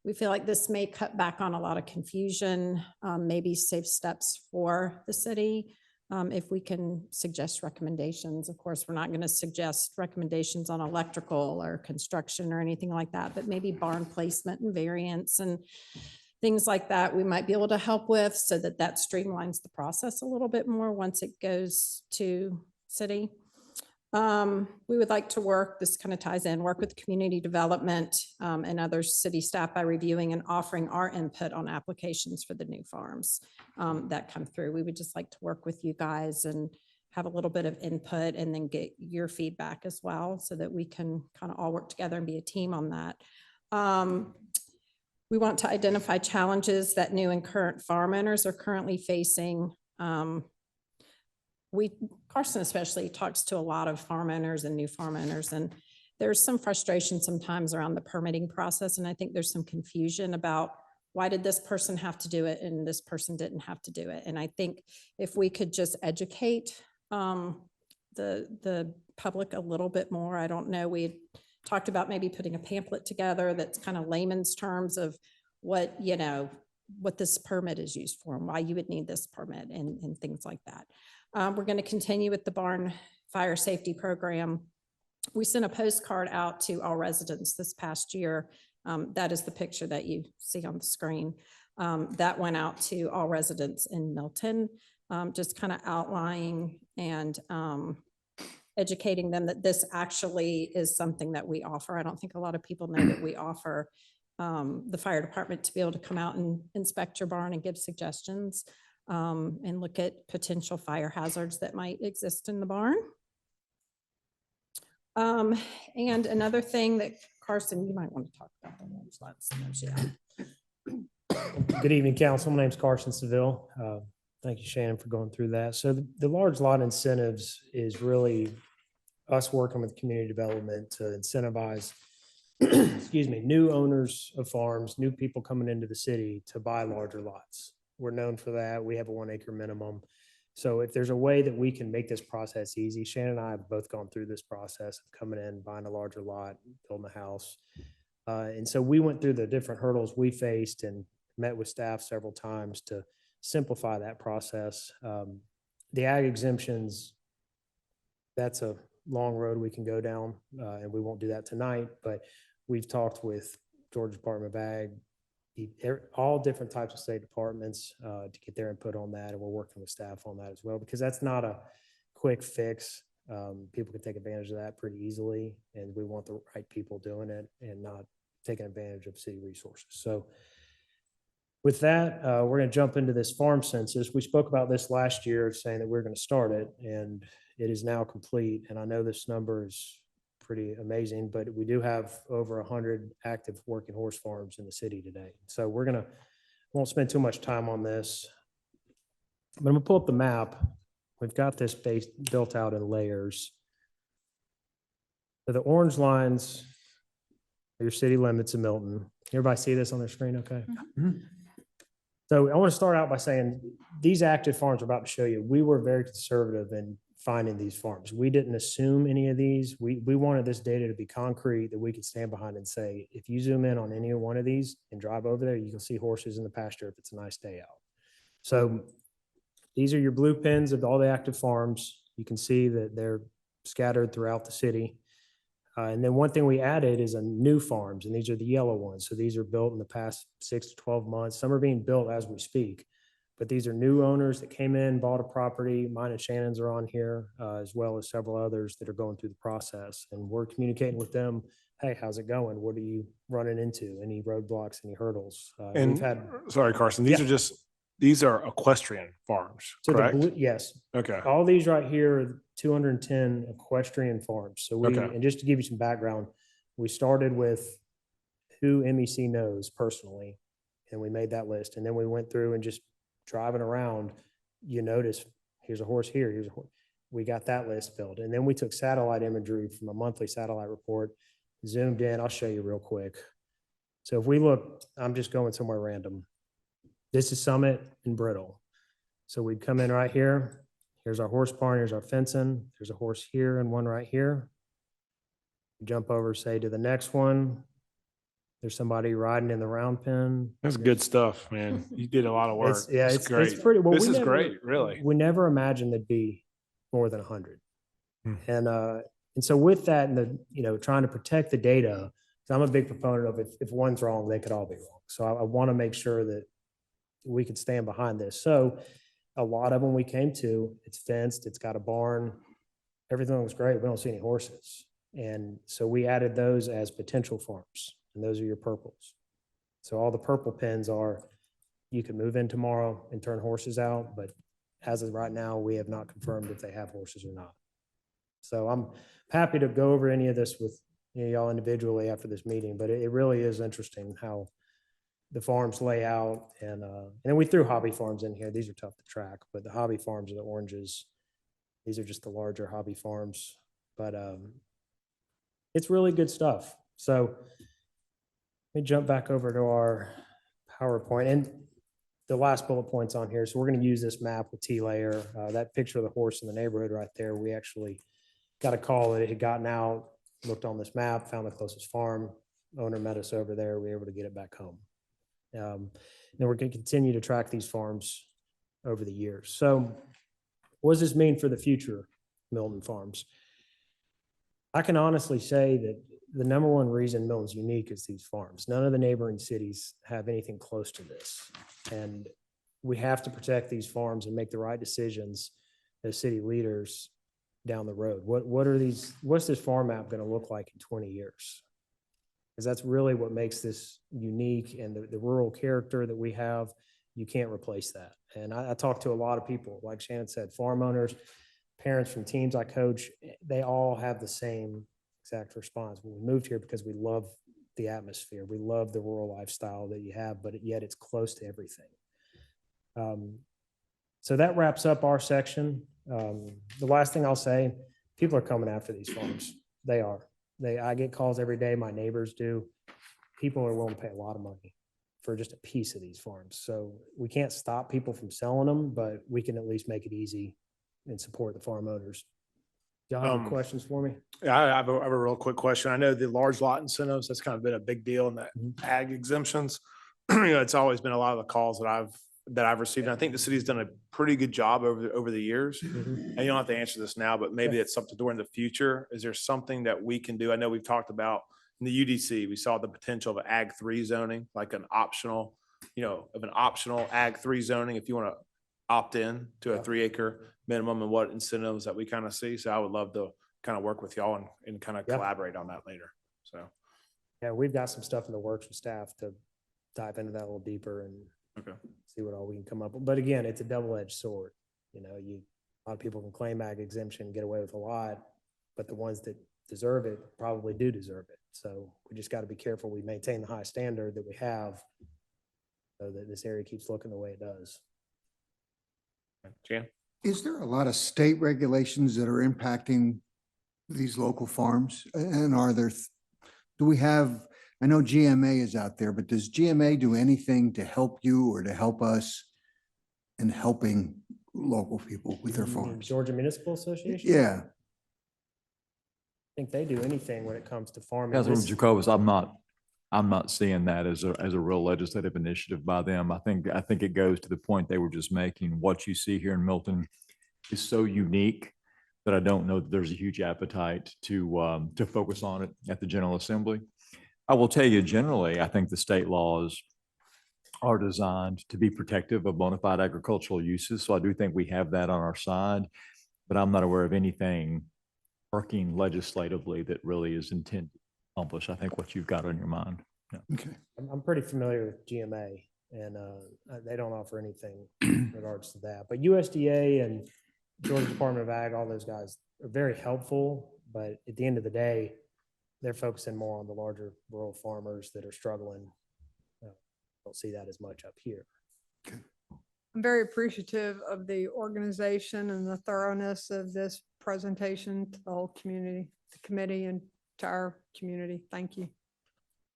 We feel like this may cut back on a lot of confusion, maybe save steps for the city. If we can suggest recommendations, of course, we're not going to suggest recommendations on electrical or construction or anything like that, but maybe barn placement and variance and things like that we might be able to help with so that that streamlines the process a little bit more once it goes to city. We would like to work, this kind of ties in, work with community development and other city staff by reviewing and offering our input on applications for the new farms that come through. We would just like to work with you guys and have a little bit of input and then get your feedback as well so that we can kind of all work together and be a team on that. We want to identify challenges that new and current farm owners are currently facing. Carson especially talks to a lot of farm owners and new farm owners, and there's some frustration sometimes around the permitting process. And I think there's some confusion about why did this person have to do it and this person didn't have to do it. And I think if we could just educate the public a little bit more, I don't know, we talked about maybe putting a pamphlet together that's kind of layman's terms of what this permit is used for and why you would need this permit and things like that. We're going to continue with the barn fire safety program. We sent a postcard out to all residents this past year. That is the picture that you see on the screen. That went out to all residents in Milton, just kind of outlining and educating them that this actually is something that we offer. I don't think a lot of people know that we offer the fire department to be able to come out and inspect your barn and give suggestions. And look at potential fire hazards that might exist in the barn. And another thing that Carson, you might want to talk about the large lots. Good evening, council. My name is Carson Seville. Thank you, Shannon, for going through that. So the large lot incentives is really us working with community development to incentivize, excuse me, new owners of farms, new people coming into the city to buy larger lots. We're known for that. We have a 1 acre minimum. So if there's a way that we can make this process easy, Shannon and I have both gone through this process of coming in, buying a larger lot, building a house. And so we went through the different hurdles we faced and met with staff several times to simplify that process. The ag exemptions, that's a long road we can go down, and we won't do that tonight, but we've talked with Georgia Department of Ag, all different types of state departments to get their input on that. And we're working with staff on that as well, because that's not a quick fix. People can take advantage of that pretty easily. And we want the right people doing it and not taking advantage of city resources. So with that, we're going to jump into this farm census. We spoke about this last year, saying that we're going to start it, and it is now complete. And I know this number is pretty amazing, but we do have over 100 active working horse farms in the city today. So won't spend too much time on this. But I'm gonna pull up the map. We've got this base built out in layers. So the orange lines are your city limits in Milton. Everybody see this on their screen, okay? So I want to start out by saying these active farms we're about to show you, we were very conservative in finding these farms. We didn't assume any of these. We wanted this data to be concrete that we could stand behind and say, if you zoom in on any one of these and drive over there, you can see horses in the pasture if it's a nice day out. So these are your blue pins of all the active farms. You can see that they're scattered throughout the city. And then one thing we added is a new farms, and these are the yellow ones. So these are built in the past 6 to 12 months. Some are being built as we speak, but these are new owners that came in, bought a property. Mine and Shannon's are on here, as well as several others that are going through the process. And we're communicating with them. Hey, how's it going? What are you running into? Any roadblocks, any hurdles? And sorry, Carson, these are equestrian farms, So correct? yes. Okay. All these right here are 210 equestrian farms. So and just to give you some background, we started with who MEC knows personally, and we made that list. And then we went through and just driving around, you notice here's a horse here, here's a horse. We got that list filled. And then we took satellite imagery from a monthly satellite report, zoomed in. I'll show you real quick. So if we look, I'm just going somewhere random. This is Summit and Brittle. So we'd come in right here. Here's our horse barn. Here's our fencing. There's a horse here and one right here. Jump over, say, to the next one. There's somebody riding in the round pen. That's good stuff, man. You did a lot of work. It's great. It's pretty. Well, this is great, really. We never imagined there'd be more than 100. And so with that, and trying to protect the data, so I'm a big proponent of if one's wrong, they could all be wrong. So I want to make sure that we could stand behind this. So a lot of them we came to, it's fenced, it's got a barn, everything looks great. We don't see any horses. And so we added those as potential farms, and those are your purples. So all the purple pins are, you can move in tomorrow and turn horses out, but as of right now, we have not confirmed if they have horses or not. So I'm happy to go over any of this with y'all individually after this meeting, but it really is interesting how the farms lay out, and then we threw hobby farms in here. These are tough to track, but the hobby farms are the oranges. These are just the larger hobby farms, but it's really good stuff. So let me jump back over to our PowerPoint and the last bullet points on here. So we're going to use this map with T-layer. That picture of the horse in the neighborhood right there, we actually got a call that it had gotten out, looked on this map, found the closest farm. Owner met us over there. We were able to get it back home. And we're going to continue to track these farms over the years. So what does this mean for the future Milton farms? I can honestly say that the number one reason Milton's unique is these farms. None of the neighboring cities have anything close to this. And we have to protect these farms and make the right decisions as city leaders down the road. What's this farm map going to look like in 20 years? Because that's really what makes this unique, and the rural character that we have, you can't replace that. And I talk to a lot of people, like Shannon said, farm owners, parents from teams I coach, they all have the same exact response. We moved here because we love the atmosphere. We love the rural lifestyle that you have, but yet it's close to everything. So that wraps up our section. The last thing I'll say, people are coming after these farms. They are. I get calls every day. My neighbors do. People are willing to pay a lot of money for just a piece of these farms. So we can't stop people from selling them, but we can at least make it easy and support the farm owners. Y'all have any questions for me? Yeah, I have a real quick question. I know the large lot incentives, that's kind of been a big deal in the ag exemptions. It's always been a lot of the calls that I've received. And I think the city's done a pretty good job over the years. And you don't have to answer this now, but maybe it's something during the future. Is there something that we can do? I know we've talked about in the UDC, we saw the potential of ag 3 zoning, like an optional, ag 3 zoning if you want to opt in to a 3-acre minimum, and what incentives that we kind of see. So I would love to kind of work with y'all and kind of collaborate on that later. So yeah, we've got some stuff in the works with staff to dive into that a little deeper and see what all we can come up with. But again, it's a double-edged sword. A lot of people can claim ag exemption and get away with a lot, but the ones that deserve it probably do deserve it. So we just got to be careful we maintain the high standard that we have so that this area keeps looking the way it does. Jan? Is there a lot of state regulations that are impacting these local farms? And are there, do we have, I know GMA is out there, but does GMA do anything to help you or to help us in helping local people with their You mean farms? Georgia Municipal Association? Yeah, I think they do anything when it comes to farming. Councilman This- Jacobus, I'm not seeing that as a real legislative initiative by them. I think it goes to the point they were just making. What you see here in Milton is so unique that I don't know that there's a huge appetite to focus on it at the General Assembly. I will tell you, generally, I think the state laws are designed to be protective of bona fide agricultural uses. So I do think we have that on our side, but I'm not aware of anything working legislatively that really is intended to accomplish, I think, what you've got on your mind. Yeah. okay. I'm pretty familiar with GMA, and they don't offer anything in regards to that. But USDA and Georgia Department of Ag, all those guys are very helpful, but at the end of the day, they're focusing more on the larger rural farmers that are struggling. Don't see that as much up here. I'm very appreciative of the organization and the thoroughness of this presentation to the whole community, the committee, and to our community. Thank you.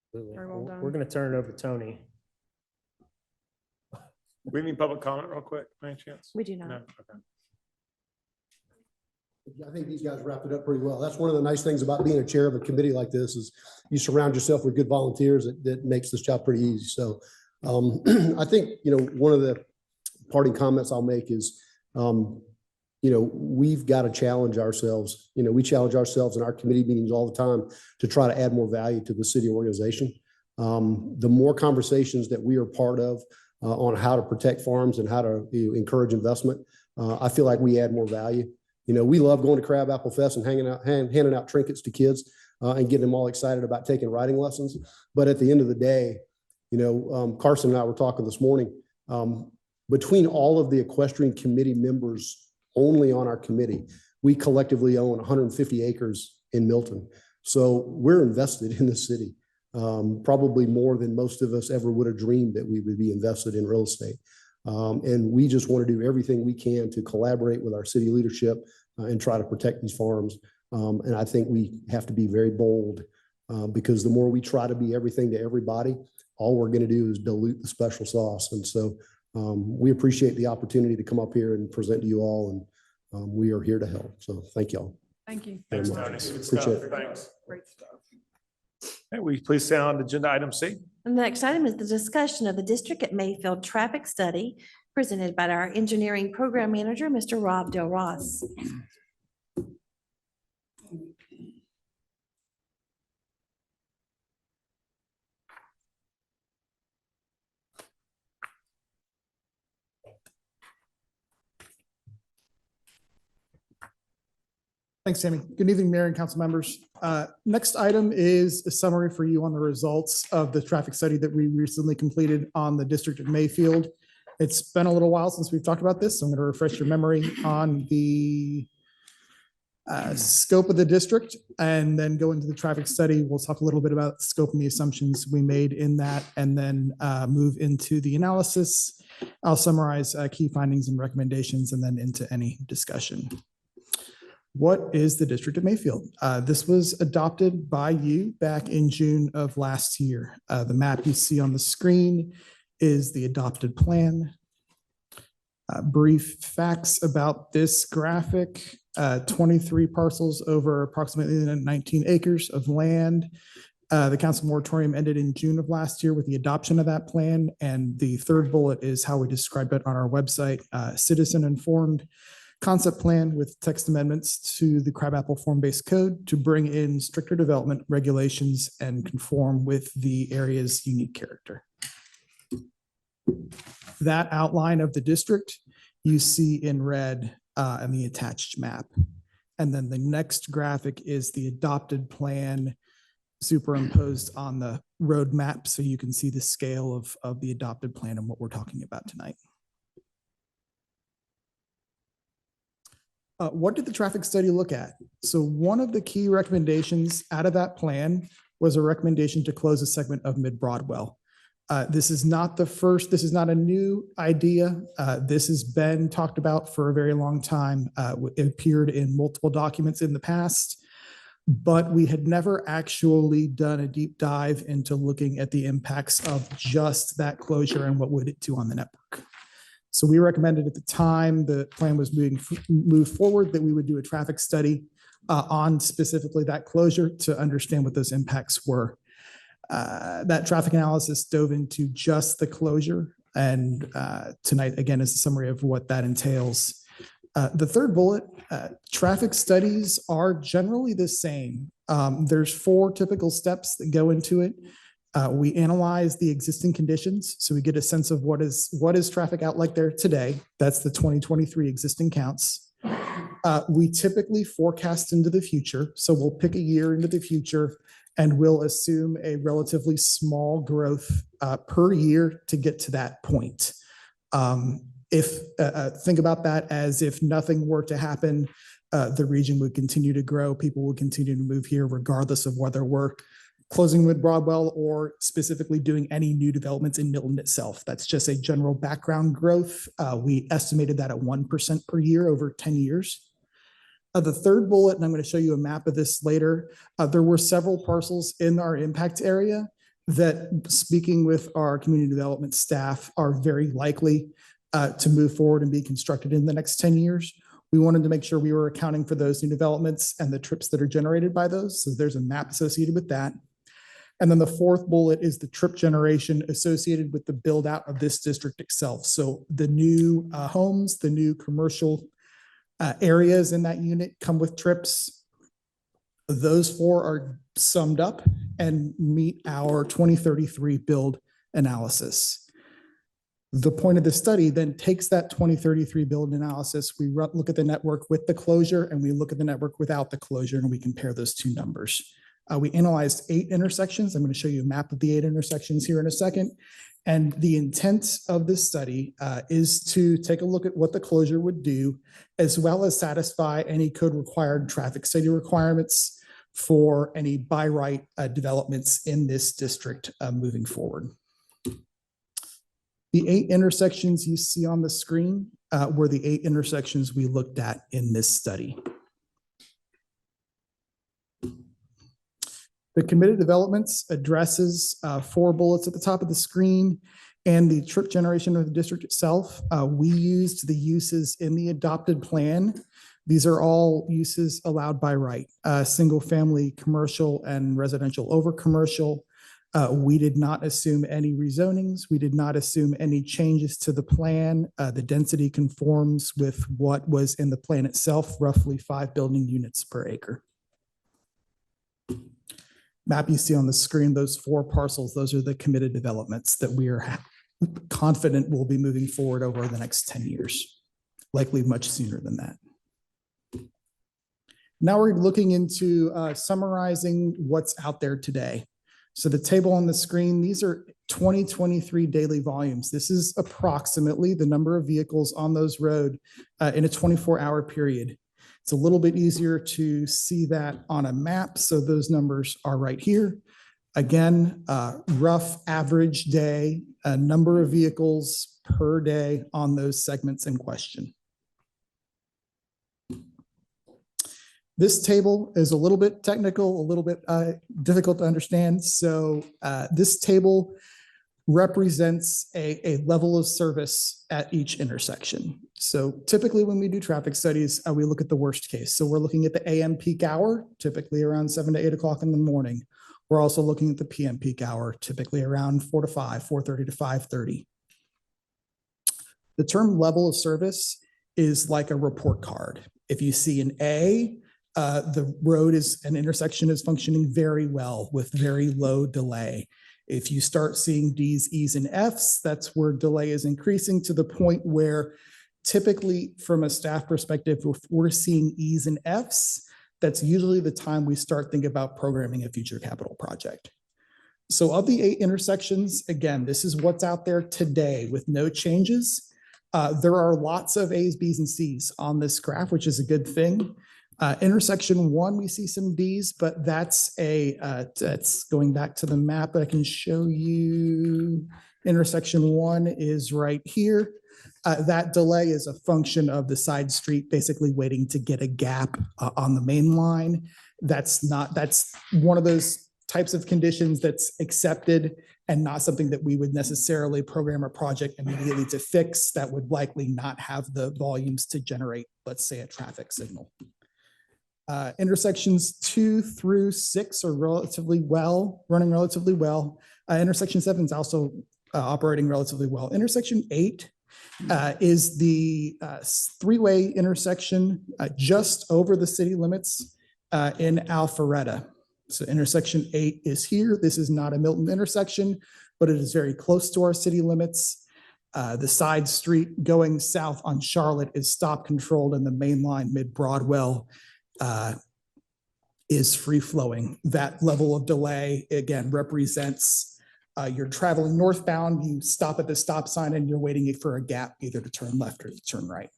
Absolutely. Very well done. We're going to turn it over to Tony. We need public comment real quick, by any chance? We do No? not. Okay. I think these guys wrapped it up pretty well. That's one of the nice things about being a chair of a committee like this is you surround yourself with good volunteers that makes this job pretty easy. So I think, one of the parting comments I'll make is, we've got to challenge ourselves. We challenge ourselves in our committee meetings all the time to try to add more value to the city organization. The more conversations that we are part of on how to protect farms and how to encourage investment, I feel like we add more value. We love going to Crab Apple Fest and handing out trinkets to kids and getting them all excited about taking writing lessons. But at the end of the day, Carson and I were talking this morning, between all of the equestrian committee members only on our committee, we collectively own 150 acres in Milton. So we're invested in the city, probably more than most of us ever would have dreamed that we would be invested in real estate. And we just want to do everything we can to collaborate with our city leadership and try to protect these farms. And I think we have to be very bold because the more we try to be everything to everybody, all we're going to do is dilute the special sauce. And so we appreciate the opportunity to come up here and present to you all. And we are here to help. So thank y'all. Thank you. Thanks, Very Tony. much. Good Appreciate stuff. it. Thanks. Great stuff. Hey, will you please stay on agenda item C? The next item is the discussion of the District at Mayfield traffic study presented by our engineering program manager, Mr. Rob Del Ross. Thanks, Sammy. Good evening, Mayor and council members. Next item is a summary for you on the results of the traffic study that we recently completed on the District of Mayfield. It's been a little while since we've talked about this, so I'm going to refresh your memory on the scope of the district and then go into the traffic study. We'll talk a little bit about the scope and the assumptions we made in that, and then move into the analysis. I'll summarize key findings and recommendations and then into any discussion. What is the District of Mayfield? This was adopted by you back in June of last year. The map you see on the screen is the adopted plan. Brief facts about this graphic, 23 parcels over approximately 19 acres of land. The council moratorium ended in June of last year with the adoption of that plan. And the third bullet is how we describe it on our website, citizen-informed concept plan with text amendments to the Crabapple form-based code to bring in stricter development regulations and conform with the area's unique character. That outline of the district you see in red in the attached map. And then the next graphic is the adopted plan superimposed on the road map, so you can see the scale of the adopted plan and what we're talking about tonight. What did the traffic study look at? So one of the key recommendations out of that plan was a recommendation to close a segment of Mid Broadwell. This is not the first, this is not a new idea. This has been talked about for a very long time. It appeared in multiple documents in the past, but we had never actually done a deep dive into looking at the impacts of just that closure and what would it do on the network. So we recommended at the time the plan was move forward that we would do a traffic study on specifically that closure to understand what those impacts were. That traffic analysis dove into just the closure, and tonight again is a summary of what that entails. The third bullet, traffic studies are generally the same. There's 4 typical steps that go into it. We analyze the existing conditions, so we get a sense of what is traffic out like there today. That's the 2023 existing counts. We typically forecast into the future, so we'll pick a year into the future and we'll assume a relatively small growth per year to get to that point. Think about that as if nothing were to happen, the region would continue to grow, people would continue to move here regardless of whether we're closing with Broadwell or specifically doing any new developments in Milton itself. That's just a general background growth. We estimated that at 1% per year over 10 years. The third bullet, and I'm going to show you a map of this later, there were several parcels in our impact area that, speaking with our community development staff, are very likely to move forward and be constructed in the next 10 years. We wanted to make sure we were accounting for those new developments and the trips that are generated by those. So there's a map associated with that. And then the fourth bullet is the trip generation associated with the build out of this district itself. So the new homes, the new commercial areas in that unit come with trips. Those 4 are summed up and meet our 2033 build analysis. The point of the study then takes that 2033 build analysis. We look at the network with the closure and we look at the network without the closure, and we compare those 2 numbers. We analyzed 8 intersections. I'm going to show you a map of the 8 intersections here in a second. And the intent of this study is to take a look at what the closure would do, as well as satisfy any code required traffic study requirements for any by right developments in this district moving forward. The 8 intersections you see on the screen were the 8 intersections we looked at in this study. The committed developments addresses 4 bullets at the top of the screen and the trip generation of the district itself. We used the uses in the adopted plan. These are all uses allowed by right, single family, commercial, and residential over commercial. We did not assume any rezonings. We did not assume any changes to the plan. The density conforms with what was in the plan itself, roughly 5 building units per acre. Map you see on the screen, those 4 parcels, those are the committed developments that we are confident will be moving forward over the next 10 years, likely much sooner than that. Now we're looking into summarizing what's out there today. So the table on the screen, these are 2023 daily volumes. This is approximately the number of vehicles on those roads in a 24-hour period. It's a little bit easier to see that on a map. So those numbers are right here. Again, rough average day, a number of vehicles per day on those segments in question. This table is a little bit technical, a little bit difficult to understand. So this table represents a level of service at each intersection. So typically when we do traffic studies, we look at the worst case. So we're looking at the AM peak hour, typically around 7 to 8 o'clock in the morning. We're also looking at the PM peak hour, typically around 4 to 5, 4:30 to 5:30. The term level of service is like a report card. If you see an A, the road is an intersection is functioning very well with very low delay. If you start seeing D's, E's, and F's, that's where delay is increasing to the point where typically from a staff perspective, if we're seeing E's and F's, that's usually the time we start thinking about programming a future capital project. So of the 8 intersections, again, this is what's out there today with no changes. There are lots of A's, B's, and C's on this graph, which is a good thing. Intersection 1, we see some Ds, but that's going back to the map. I can show you. Intersection 1 is right here. That delay is a function of the side street basically waiting to get a gap on the main line. That's one of those types of conditions that's accepted and not something that we would necessarily program a project immediately to fix. That would likely not have the volumes to generate, let's say, a traffic signal. Intersections 2 through 6 are running relatively well. Intersection 7 is also operating relatively well. Intersection 8 is the three-way intersection just over the city limits in Alpharetta. So intersection 8 is here. This is not a Milton intersection, but it is very close to our city limits. The side street going south on Charlotte is stop controlled, and the main line mid-Broadwell is free flowing. That level of delay, again, represents you're traveling northbound, you stop at the stop sign and you're waiting for a gap either to turn left or to turn right.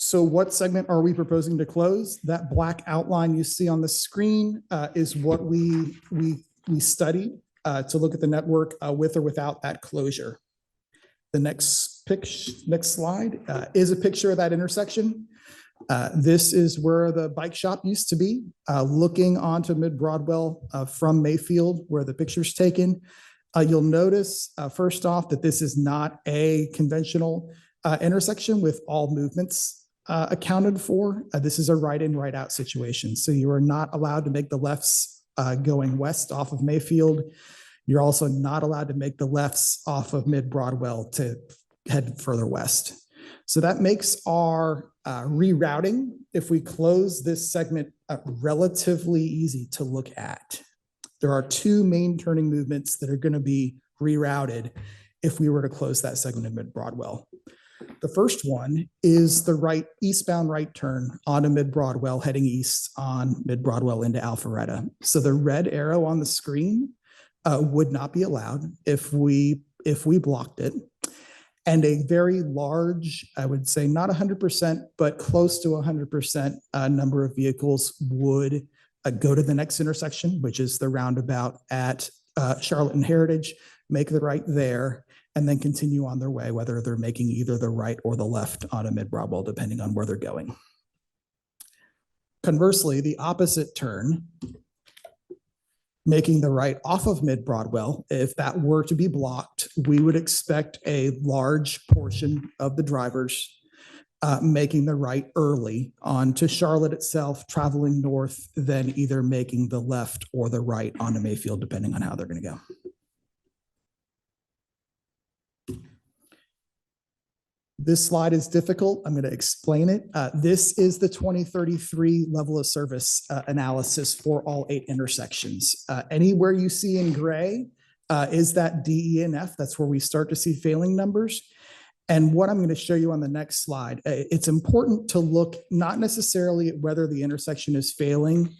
So what segment are we proposing to close? That black outline you see on the screen is what we studied to look at the network with or without that closure. The next slide is a picture of that intersection. This is where the bike shop used to be, looking onto mid-Broadwell from Mayfield, where the picture's taken. You'll notice, first off, that this is not a conventional intersection with all movements accounted for. This is a right-in, right-out situation. So you are not allowed to make the lefts going west off of Mayfield. You're also not allowed to make the lefts off of mid-Broadwell to head further west. So that makes our rerouting, if we close this segment, relatively easy to look at. There are two main turning movements that are going to be rerouted if we were to close that segment of mid-Broadwell. The first one is the eastbound right turn onto mid-Broadwell, heading east on mid-Broadwell into Alpharetta. So the red arrow on the screen would not be allowed if we blocked it. And a very large, I would say not 100%, but close to 100% number of vehicles would go to the next intersection, which is the roundabout at Charlotte and Heritage, make the right there, and then continue on their way, whether they're making either the right or the left on a mid-Broadwell, depending on where they're going. Conversely, the opposite turn, making the right off of mid-Broadwell, if that were to be blocked, we would expect a large portion of the drivers making the right early onto Charlotte itself, traveling north, then either making the left or the right onto Mayfield, depending on how they're going to go. This slide is difficult. I'm going to explain it. This is the 2033 level of service analysis for all 8 intersections. Anywhere you see in gray is that D, E, and F. That's where we start to see failing numbers. And what I'm going to show you on the next slide, it's important to look not necessarily at whether the intersection is failing,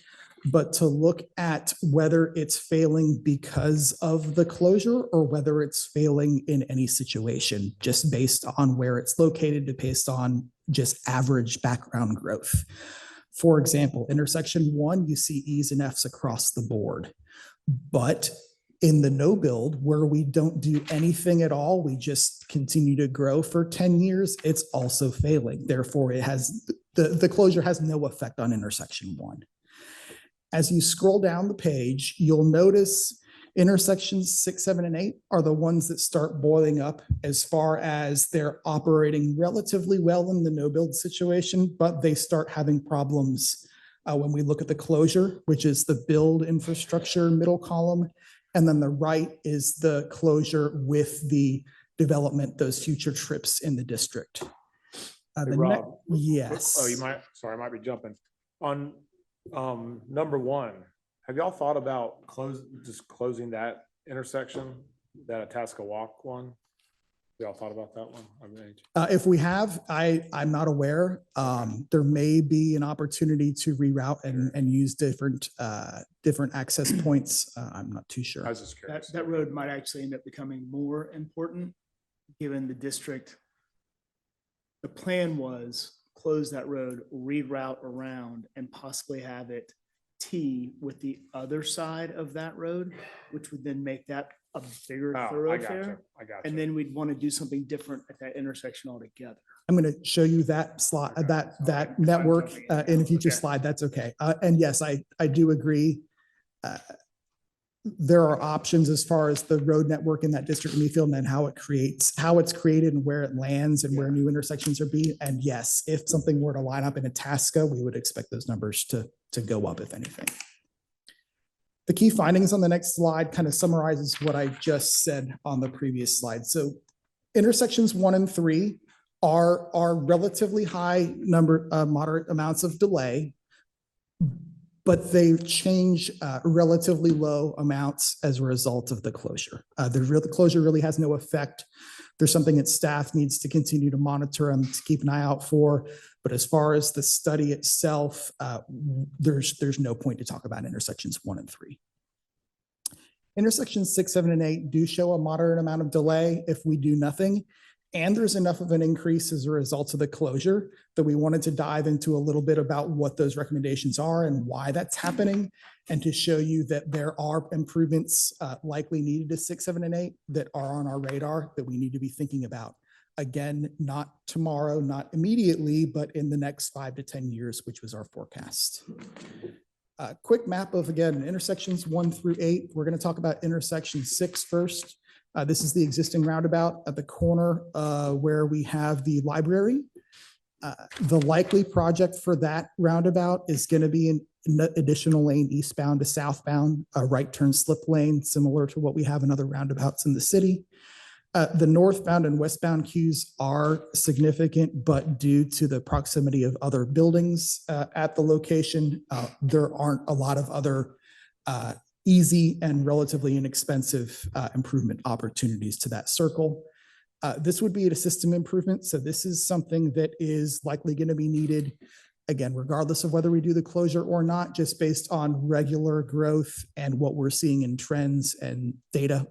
but to look at whether it's failing because of the closure or whether it's failing in any situation, just based on where it's located, based on just average background growth. For example, intersection 1, you see E's and F's across the board. But in the no build, where we don't do anything at all, we just continue to grow for 10 years, it's also failing. Therefore, it has the closure has no effect on intersection 1. As you scroll down the page, you'll notice intersections 6, 7, and 8 are the ones that start boiling up as far as they're operating relatively well in the no build situation, but they start having problems when we look at the closure, which is the build infrastructure middle column. And then the right is the closure with the development, those future trips in the district. Hey, Rob. Yes. Oh, I might be jumping. On number 1, have y'all thought about closing that intersection, that Itasca Walk one? Y'all thought about that one? If we have, I'm not aware. There may be an opportunity to reroute and use different access points. I'm not too sure. I was just curious. That road might actually end up becoming more important given the district The plan was close that road, reroute around and possibly have it T with the other side of that road, which would then make that a bigger thoroughfare. I got And then we'd want to do something different at that intersection altogether. I'm going to show you that slide, Okay. that network jumping in in a now. future Okay. slide. That's okay. And yes, I do agree. There are options as far as the road network in that district of Mayfield and then how it's created and where it lands and where new intersections are being. And yes, if something were to line up in Itasca, we would expect those numbers to go up, if anything. The key findings on the next slide kind of summarizes what I just said on the previous slide. So intersections 1 and 3 are relatively high number, moderate amounts of delay, but they change relatively low amounts as a result of the closure. The closure really has no effect. There's something that staff needs to continue to monitor and to keep an eye out for. But as far as the study itself, there's no point to talk about intersections 1 and 3. Intersections 6, 7, and 8 do show a moderate amount of delay if we do nothing. And there's enough of an increase as a result of the closure that we wanted to dive into a little bit about what those recommendations are and why that's happening, and to show you that there are improvements likely needed to 6, 7, and 8 that are on our radar that we need to be thinking about. Again, not tomorrow, not immediately, but in the next 5 to 10 years, which was our forecast. Quick map of, again, intersections 1 through 8. We're going to talk about intersection 6 first. This is the existing roundabout at the corner where we have the library. The likely project for that roundabout is going to be an additional lane eastbound to southbound, a right turn slip lane, similar to what we have in other roundabouts in the city. The northbound and westbound queues are significant, but due to the proximity of other buildings at the location, there aren't a lot of other easy and relatively inexpensive improvement opportunities to that circle. This would be a system improvement. So this is something that is likely going to be needed, again, regardless of whether we do the closure or not, just based on regular growth and what we're seeing in trends and data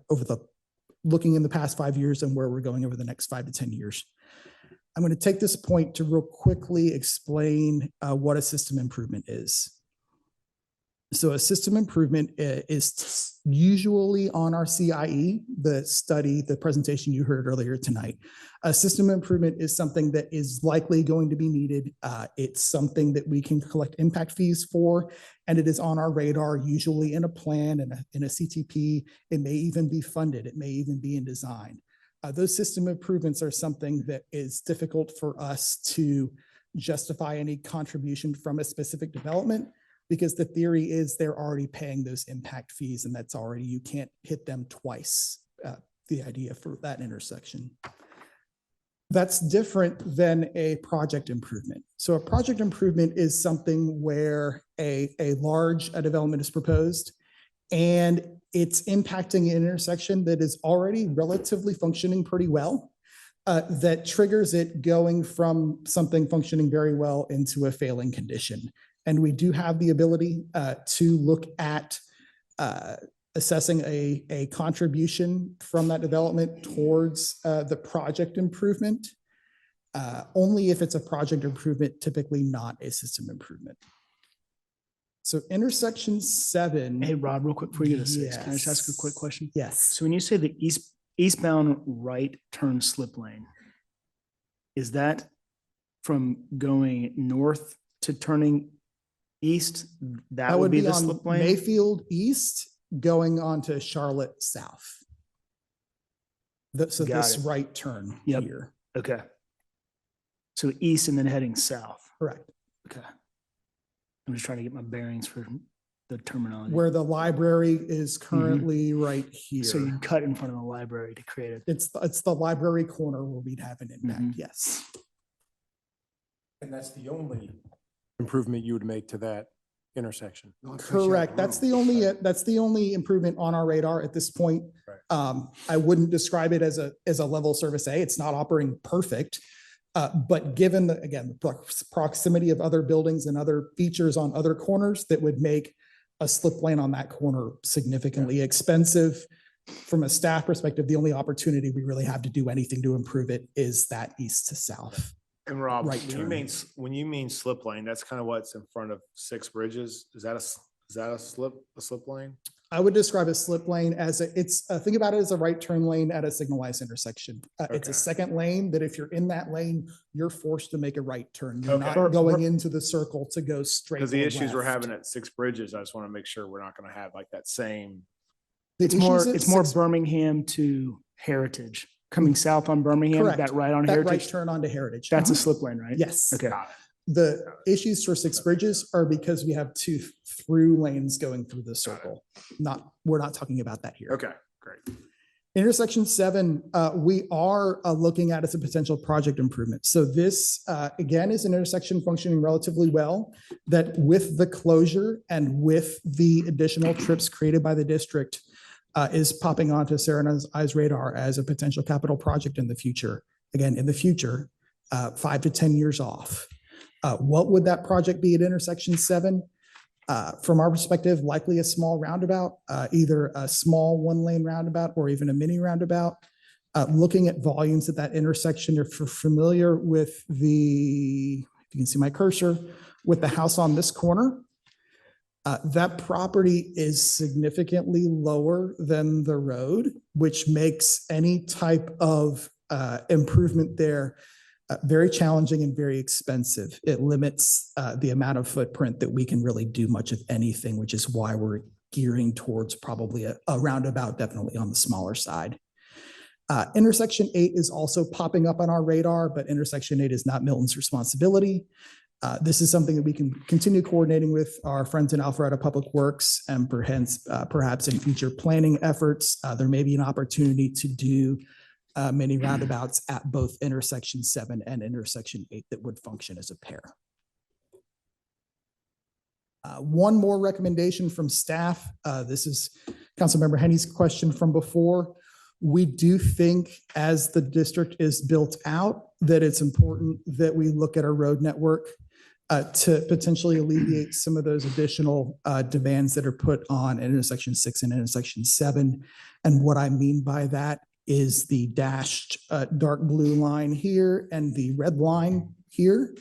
looking in the past 5 years and where we're going over the next 5 to 10 years. I'm going to take this point to real quickly explain what a system improvement is. So a system improvement is usually on our CIE, the presentation you heard earlier tonight. A system improvement is something that is likely going to be needed. It's something that we can collect impact fees for, and it is on our radar, usually in a plan and in a CTP. It may even be funded. It may even be in design. Those system improvements are something that is difficult for us to justify any contribution from a specific development, because the theory is they're already paying those impact fees, and that's already, you can't hit them twice, the idea for that intersection. That's different than a project improvement. So a project improvement is something where a large development is proposed and it's impacting an intersection that is already relatively functioning pretty well, that triggers it going from something functioning very well into a failing condition. And we do have the ability to look at assessing a contribution from that development towards the project improvement, only if it's a project improvement, typically not a system improvement. So intersection 7. Hey, Rob, real quick before you get to 6, can I just ask a quick question? Yes. So when you say the eastbound right turn slip lane, is that from going north to turning east? That would be the slip lane? Mayfield East going on to Charlotte South. So Got this it. right turn Yep. here. Okay. So east and then heading south. Correct. Okay. I'm just trying to get my bearings for the terminology. Where the library is currently right here. So you cut in front of the library to create it. It's the library corner where we'd have an impact, yes. And that's the only improvement you would make to that intersection. Correct. That's the only improvement on our radar at this point. I wouldn't describe it as a level service A. It's not operating perfect. But given the proximity of other buildings and other features on other corners, that would make a slip lane on that corner significantly expensive. From a staff perspective, the only opportunity we really have to do anything to improve it is that east to south. And Rob, right when you turn. mean, when you mean slip lane, that's kind of what's in front of Six Bridges. Is that a slip lane? I would describe a slip lane as think about it as a right turn lane at a signalized intersection. It's a Okay. second lane that if you're in that lane, you're forced to make a right turn. You're Okay. not going into the circle to go straight. Because the or issues we're left. having at Six Bridges, I just want to make sure we're not going to have like that same. The It's more, issues at it's more Six- Birmingham to Heritage. Coming south on Birmingham, Correct. that right on That right Heritage, turn onto Heritage. that's a Uh-huh. slip lane, right? Yes. Okay. The issues for Six Bridges are because we have two through lanes going through the circle. We're not talking about that here. Okay, great. Intersection 7, we are looking at as a potential project improvement. So this, again, is an intersection functioning relatively well, that with the closure and with the additional trips created by the district, is popping onto Sarah's eyes radar as a potential capital project in the future. Again, in the future, 5 to 10 years off. What would that project be at intersection 7? From our perspective, likely a small roundabout, either a small one-lane roundabout or even a mini roundabout. Looking at volumes at that intersection, if you're familiar with if you can see my cursor, with the house on this corner, that property is significantly lower than the road, which makes any type of improvement there very challenging and very expensive. It limits the amount of footprint that we can really do much of anything, which is why we're gearing towards probably a roundabout, definitely on the smaller side. Intersection 8 is also popping up on our radar, but intersection 8 is not Milton's responsibility. This is something that we can continue coordinating with our friends in Alpharetta Public Works, and perhaps in future planning efforts, there may be an opportunity to do many roundabouts at both intersection 7 and intersection 8 that would function as a pair. One more recommendation from staff. This is Councilmember Henny's question from before. We do think as the district is built out that it's important that we look at our road network to potentially alleviate some of those additional demands that are put on intersection 6 and intersection 7. And what I mean by that is the dashed dark blue line here and the red line here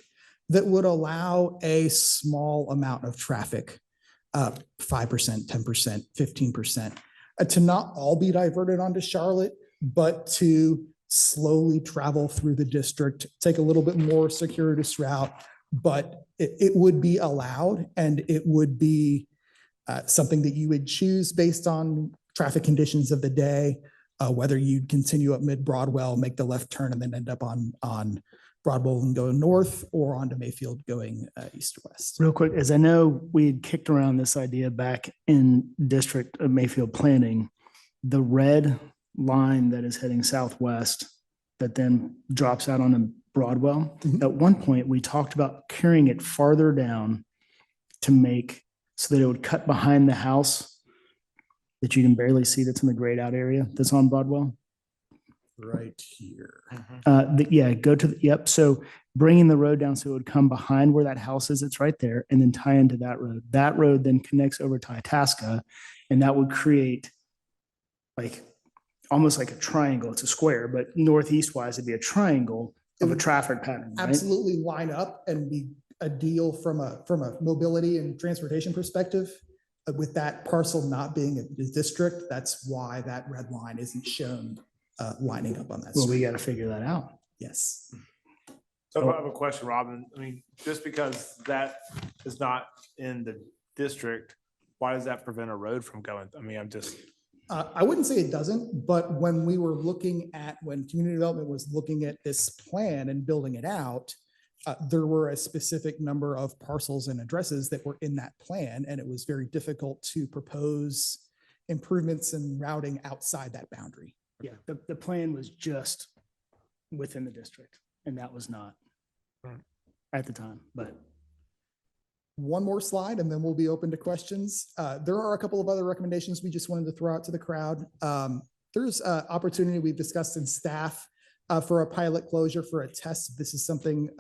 that would allow a small amount of traffic, 5%, 10%, 15%, to not all be diverted onto Charlotte, but to slowly travel through the district, take a little bit more circuitous route, but it would be allowed, and it would be something that you would choose based on traffic conditions of the day, whether you'd continue up mid-Broadwell, make the left turn, and then end up on Broadwell and go north, or onto Mayfield going east to west. Real quick, as I know we had kicked around this idea back in District of Mayfield Planning, the red line that is heading southwest that then drops out onto Broadwell. At one point, we talked about carrying it farther down to make so that it would cut behind the house that you can barely see, that's in the grayed out area that's on Broadwell. Right here. Yeah, go to the, yep. So bringing the road down so it would come behind where that house is, it's right there, and then tie into that road. That road then connects over to Itasca, and that would create like almost like a triangle. It's a square, but northeast wise, it'd be a triangle of a traffic pattern, right? Absolutely line up and be a deal from a mobility and transportation perspective. With that parcel not being a district, that's why that red line isn't shown lining up on that. Well, we street. got to figure that out. Yes. So I have a question, Robin. I mean, just because that is not in the district, why does that prevent a road from going? I mean, I'm just. I wouldn't say it doesn't, but when we were looking at, when community development was looking at this plan and building it out, there were a specific number of parcels and addresses that were in that plan, and it was very difficult to propose improvements and routing outside that boundary. Yeah, the plan was just within the district, and that was not at the time, but. One more slide and then we'll be open to questions. There are a couple of other recommendations we just wanted to throw out to the crowd. There's opportunity we've discussed in staff for a pilot closure for a test. This is something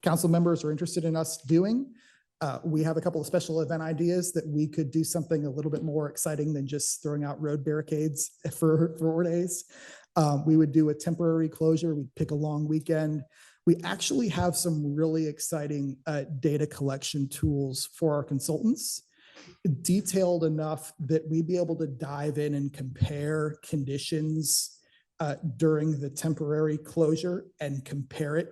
council members are interested in us doing. We have a couple of special event ideas that we could do something a little bit more exciting than just throwing out road barricades for 4 days. We would do a temporary closure. We'd pick a long weekend. We actually have some really exciting data collection tools for our consultants, detailed enough that we'd be able to dive in and compare conditions during the temporary closure and compare it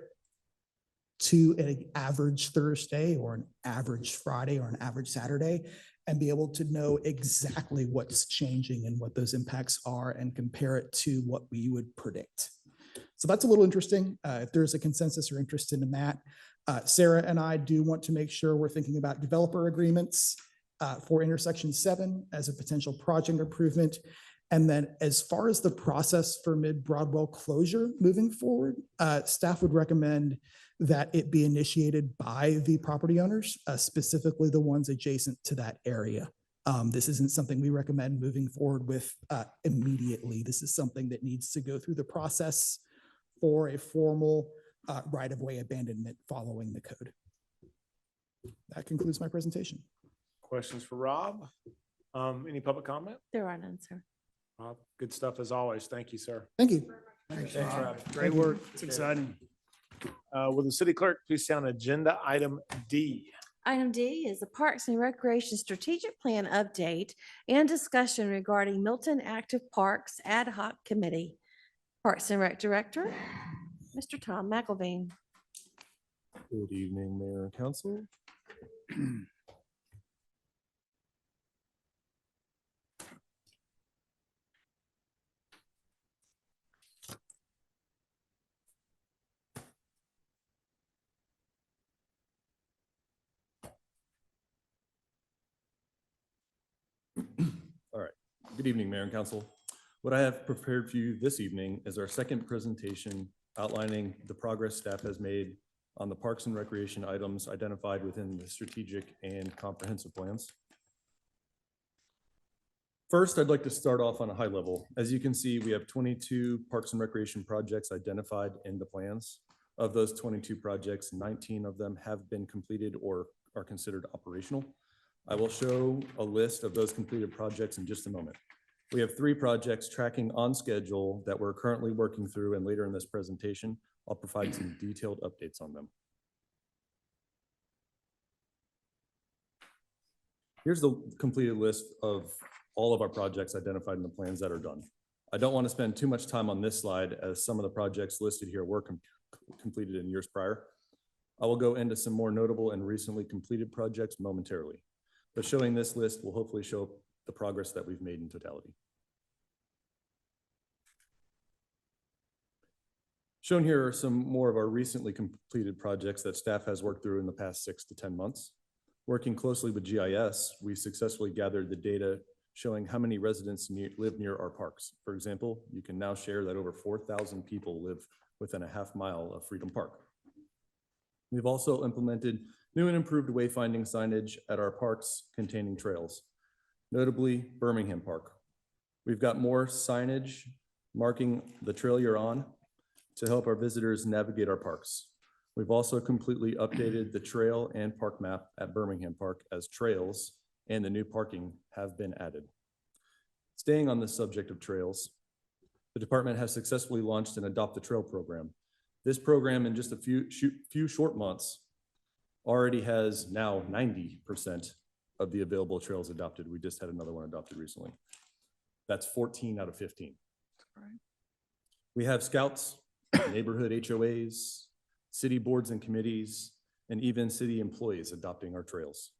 to an average Thursday or an average Friday or an average Saturday, and be able to know exactly what's changing and what those impacts are and compare it to what we would predict. So that's a little interesting. If there's a consensus or interest in that, Sarah and I do want to make sure we're thinking about developer agreements for intersection 7 as a potential project improvement. And then as far as the process for mid-Broadwell closure moving forward, staff would recommend that it be initiated by the property owners, specifically the ones adjacent to that area. This isn't something we recommend moving forward with immediately. This is something that needs to go through the process for a formal right-of-way abandonment following the code. That concludes my presentation. Questions for Rob? Any public comment? There are none, sir. Rob, good stuff as always. Thank you, sir. Thank you. Thanks, Rob. Great work. It's exciting. Will the city clerk please sound agenda item D? Item D is the Parks and Recreation Strategic Plan update and discussion regarding Milton Active Parks Ad Hoc Committee. Parks and Rec Director, Mr. Tom McElveen. Good evening, Mayor and Council. All right. Good evening, Mayor and Council. What I have prepared for you this evening is our second presentation outlining the progress staff has made on the Parks and Recreation items identified within the strategic and comprehensive plans. First, I'd like to start off on a high level. As you can see, we have 22 Parks and Recreation projects identified in the plans. Of those 22 projects, 19 of them have been completed or are considered operational. I will show a list of those completed projects in just a moment. We have 3 projects tracking on schedule that we're currently working through, and later in this presentation, I'll provide some detailed updates on them. Here's the completed list of all of our projects identified in the plans that are done. I don't want to spend too much time on this slide, as some of the projects listed here were completed in years prior. I will go into some more notable and recently completed projects momentarily, but showing this list will hopefully show the progress that we've made in totality. Shown here are some more of our recently completed projects that staff has worked through in the past 6 to 10 months. Working closely with GIS, we successfully gathered the data showing how many residents live near our parks. For example, you can now share that over 4,000 people live within a half mile of Freedom Park. We've also implemented new and improved wayfinding signage at our parks containing trails, notably Birmingham Park. We've got more signage marking the trail you're on to help our visitors navigate our parks. We've also completely updated the trail and park map at Birmingham Park, as trails and the new parking have been added. Staying on the subject of trails, the department has successfully launched an Adopt a Trail program. This program, in just a few short months, already has now 90% of the available trails adopted. We just had another one adopted recently. That's 14 out of 15. We have scouts, neighborhood HOAs, city boards and committees, and even city employees adopting our trails.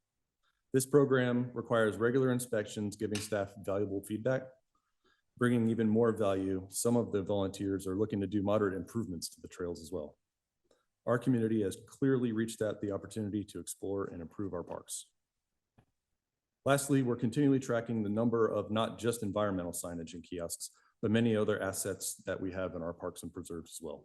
This program requires regular inspections, giving staff valuable feedback. Bringing even more value, some of the volunteers are looking to do moderate improvements to the trails as well. Our community has clearly reached out the opportunity to explore and improve our parks. Lastly, we're continually tracking the number of not just environmental signage and kiosks, but many other assets that we have in our parks and preserves as well.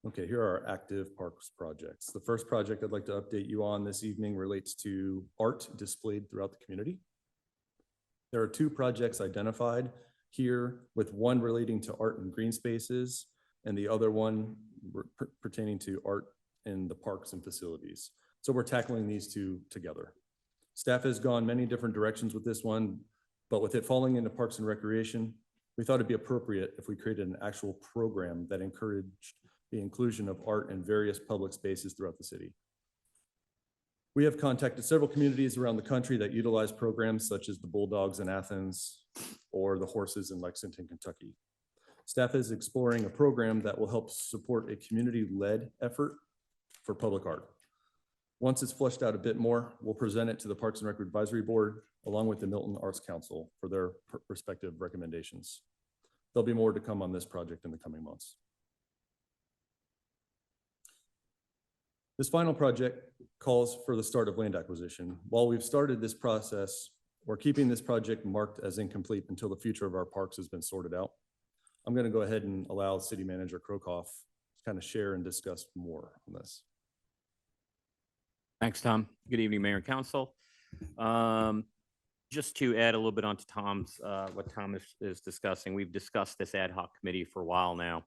Okay, here are our active parks projects. The first project I'd like to update you on this evening relates to art displayed throughout the community. There are 2 projects identified here, with one relating to art and green spaces and the other one pertaining to art in the parks and facilities. So we're tackling these 2 together. Staff has gone many different directions with this one, But with it falling into Parks and Recreation, we thought it'd be appropriate if we created an actual program that encouraged the inclusion of art in various public spaces throughout the city. We have contacted several communities around the country that utilize programs such as the Bulldogs in Athens or the Horses in Lexington, Kentucky. Staff is exploring a program that will help support a community-led effort for public art. Once it's fleshed out a bit more, we'll present it to the Parks and Rec Advisory Board along with the Milton Arts Council for their respective recommendations. There'll be more to come on this project in the coming months. This final project calls for the start of land acquisition. While we've started this process, we're keeping this project marked as incomplete until the future of our parks has been sorted out. I'm going to go ahead and allow City Manager Krokoff to kind of share and discuss more on this. Thanks, Tom. Good evening, Mayor and Council. Just to add a little bit onto what Tom is discussing, we've discussed this ad hoc committee for a while now.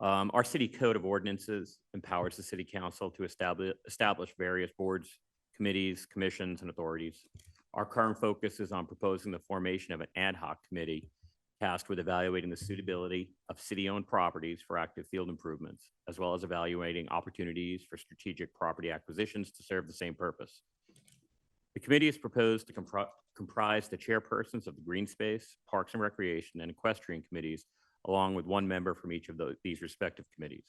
Our city code of ordinances empowers the city council to establish various boards, committees, commissions, and authorities. Our current focus is on proposing the formation of an ad hoc committee tasked with evaluating the suitability of city-owned properties for active field improvements, as well as evaluating opportunities for strategic property acquisitions to serve the same purpose. The committee is proposed to comprise the chairpersons of the Green Space, Parks and Recreation, and Equestrian committees, along with one member from each of these respective committees.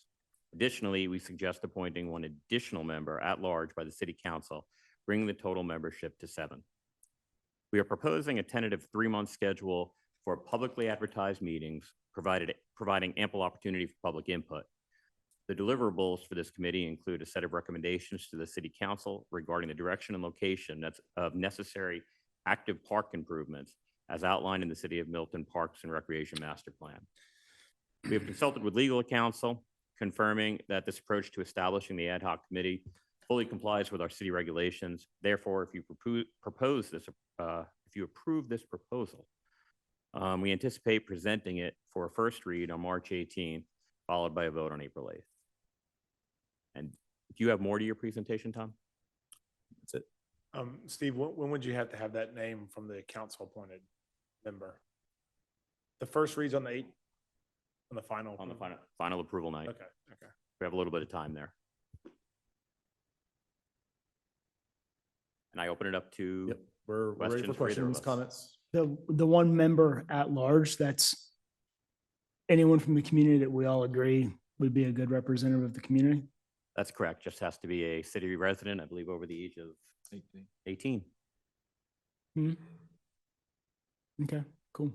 Additionally, we suggest appointing one additional member at large by the City Council, bringing the total membership to 7. We are proposing a tentative 3-month schedule for publicly advertised meetings, providing ample opportunity for public input. The deliverables for this committee include a set of recommendations to the City Council regarding the direction and location of necessary active park improvements as outlined in the City of Milton Parks and Recreation Master Plan. We have consulted with legal counsel, confirming that this approach to establishing the ad hoc committee fully complies with our city regulations. Therefore, if you approve this proposal, we anticipate presenting it for a first read on March 18th, followed by a vote on April 8th. And do you have more to your presentation, Tom? That's it. Steve, when would you have to have that name from the council appointed member? The first reads on the 8th, on the final? On the final approval night. Okay. We have a little bit of time there. And I open it up to Yep, we're ready for questions, questions, comments. The one member at large, that's anyone from the community that we all agree would be a good representative of the community? That's correct. Just has to be a city resident, I believe, over the age of 18. Okay, cool.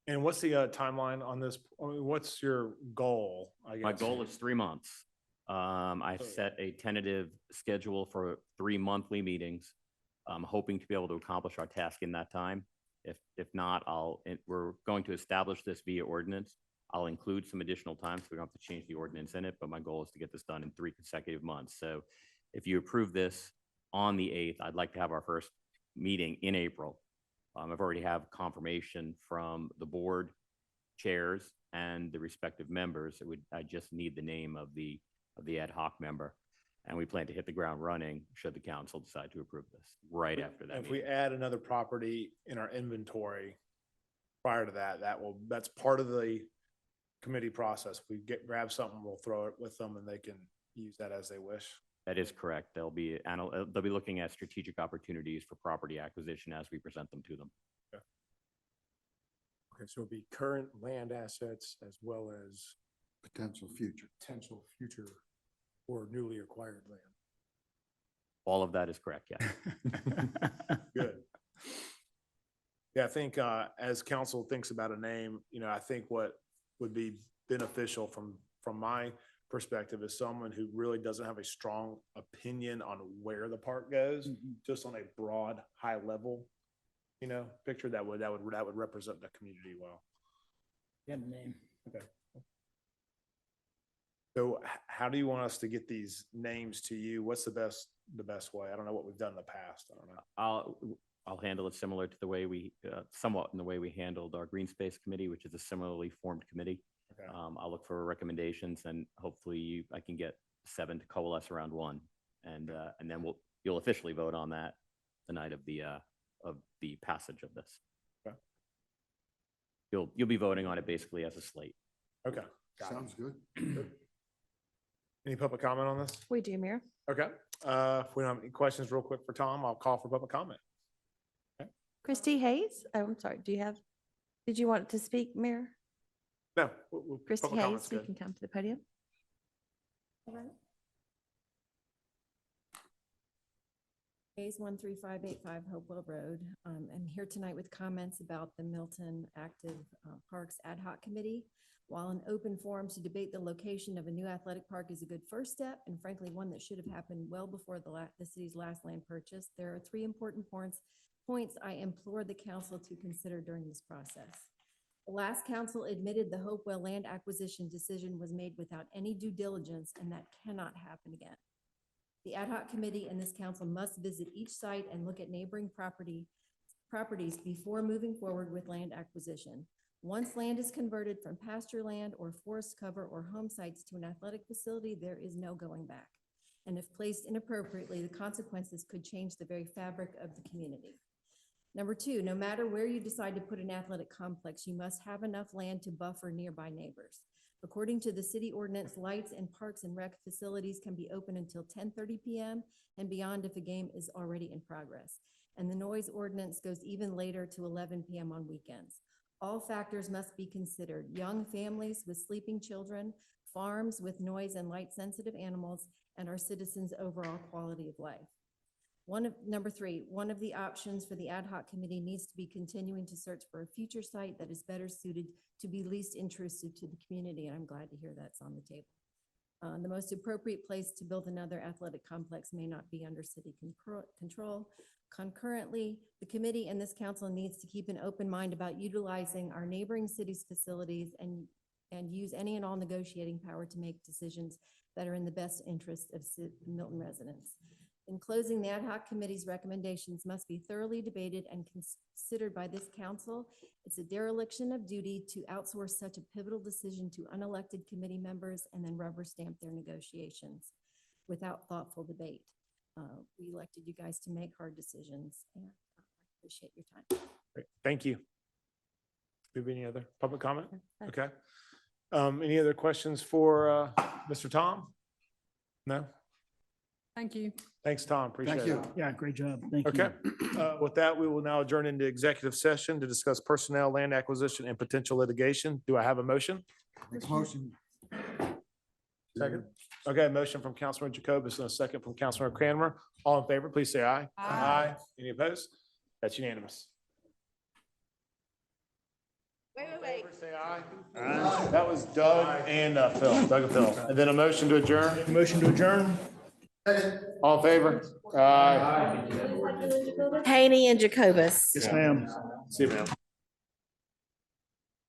And what's the timeline on this? I mean, what's your goal, I guess? My goal is 3 months. I've set a tentative schedule for 3 monthly meetings. I'm hoping to be able to accomplish our task in that time. If not, we're going to establish this via ordinance. I'll include some additional time so we don't have to change the ordinance in it, but my goal is to get this done in 3 consecutive months. So if you approve this on the 8th, I'd like to have our first meeting in April. I've already have confirmation from the board chairs and the respective members. I just need the name of the ad hoc member. And we plan to hit the ground running should the council decide to approve this right after that. If we add another property in our inventory prior to that, that's part of the committee process. We grab something, we'll throw it with them and they can use that as they wish. That is correct. They'll be looking at strategic opportunities for property acquisition as we present them to them. Okay, so it'd be current land assets as well as Potential future. potential future or newly acquired land. All of that is correct, yes. Good. Yeah, I think as council thinks about a name, I think what would be beneficial from my perspective is someone who really doesn't have a strong opinion on where the park goes, just on a broad, high level, picture that would represent the community well. Yeah, name. Okay. So how do you want us to get these names to you? What's the best way? I don't know what we've done in the past. I don't know. I'll handle it similar to the way somewhat in the way we handled our Green Space Committee, which is a similarly formed committee. Okay. I'll look for recommendations and hopefully I can get 7 to coalesce around one. And then you'll officially vote on that the night of the passage of this. Okay. you'll be voting on it basically as a slate. Okay. got it. Sounds good. Any public comment on this? We do, Mayor. Okay. If we don't have any questions real quick for Tom, I'll call for public comment. Christy Hayes, oh, I'm sorry, did you want to speak, Mayor? No. Christy public Hayes, comment's you good. can come to the podium. Hayes 13585 Hopewell Road. I'm here tonight with comments about the Milton Active Parks Ad Hoc Committee. While an open forum to debate the location of a new athletic park is a good first step, and frankly, one that should have happened well before the city's last land purchase, there are three important points I implore the council to consider during this process. The last council admitted the Hopewell land acquisition decision was made without any due diligence, and that cannot happen again. The ad hoc committee and this council must visit each site and look at neighboring properties before moving forward with land acquisition. Once land is converted from pasture land or forest cover or home sites to an athletic facility, there is no going back. And if placed inappropriately, the consequences could change the very fabric of the community. Number two, no matter where you decide to put an athletic complex, you must have enough land to buffer nearby neighbors. According to the city ordinance, lights and parks and rec facilities can be open until 10:30 p.m. and beyond if a game is already in progress. And the noise ordinance goes even later to 11 p.m. on weekends. All factors must be considered: young families with sleeping children, farms with noise and light sensitive animals, and our citizens' overall quality of life. Number three, one of the options for the ad hoc committee needs to be continuing to search for a future site that is better suited to be least intrusive to the community, and I'm glad to hear that's on the table. The most appropriate place to build another athletic complex may not be under city control. Concurrently, the committee and this council needs to keep an open mind about utilizing our neighboring cities' facilities and use any and all negotiating power to make decisions that are in the best interest of Milton residents. In closing, the ad hoc committee's recommendations must be thoroughly debated and considered by this council. It's a dereliction of duty to outsource such a pivotal decision to unelected committee members and then rubber stamp their negotiations without thoughtful debate. We elected you guys to make hard decisions, and I appreciate your time. Great. Thank you. Do we have any other public comment? Okay. Any other questions for Mr. Tom? No? Thank you. Thanks, Tom. Appreciate it. you. Yeah, great job. Thank you. Okay. With that, we will now adjourn into executive session to discuss personnel, land acquisition, and potential litigation. Do I have a motion? Motion. Second. Okay, motion from Councilman Jacobus and a second from Councilman Cranmer. All in favor, please say aye. Aye. Any opposed? That's unanimous. Wait. Say aye. Aye. That was Doug and Phil. Doug and Phil. And then a motion to adjourn. Motion to adjourn? All in favor? Aye. Haney and Jacobus. Yes, ma'am. See you, ma'am.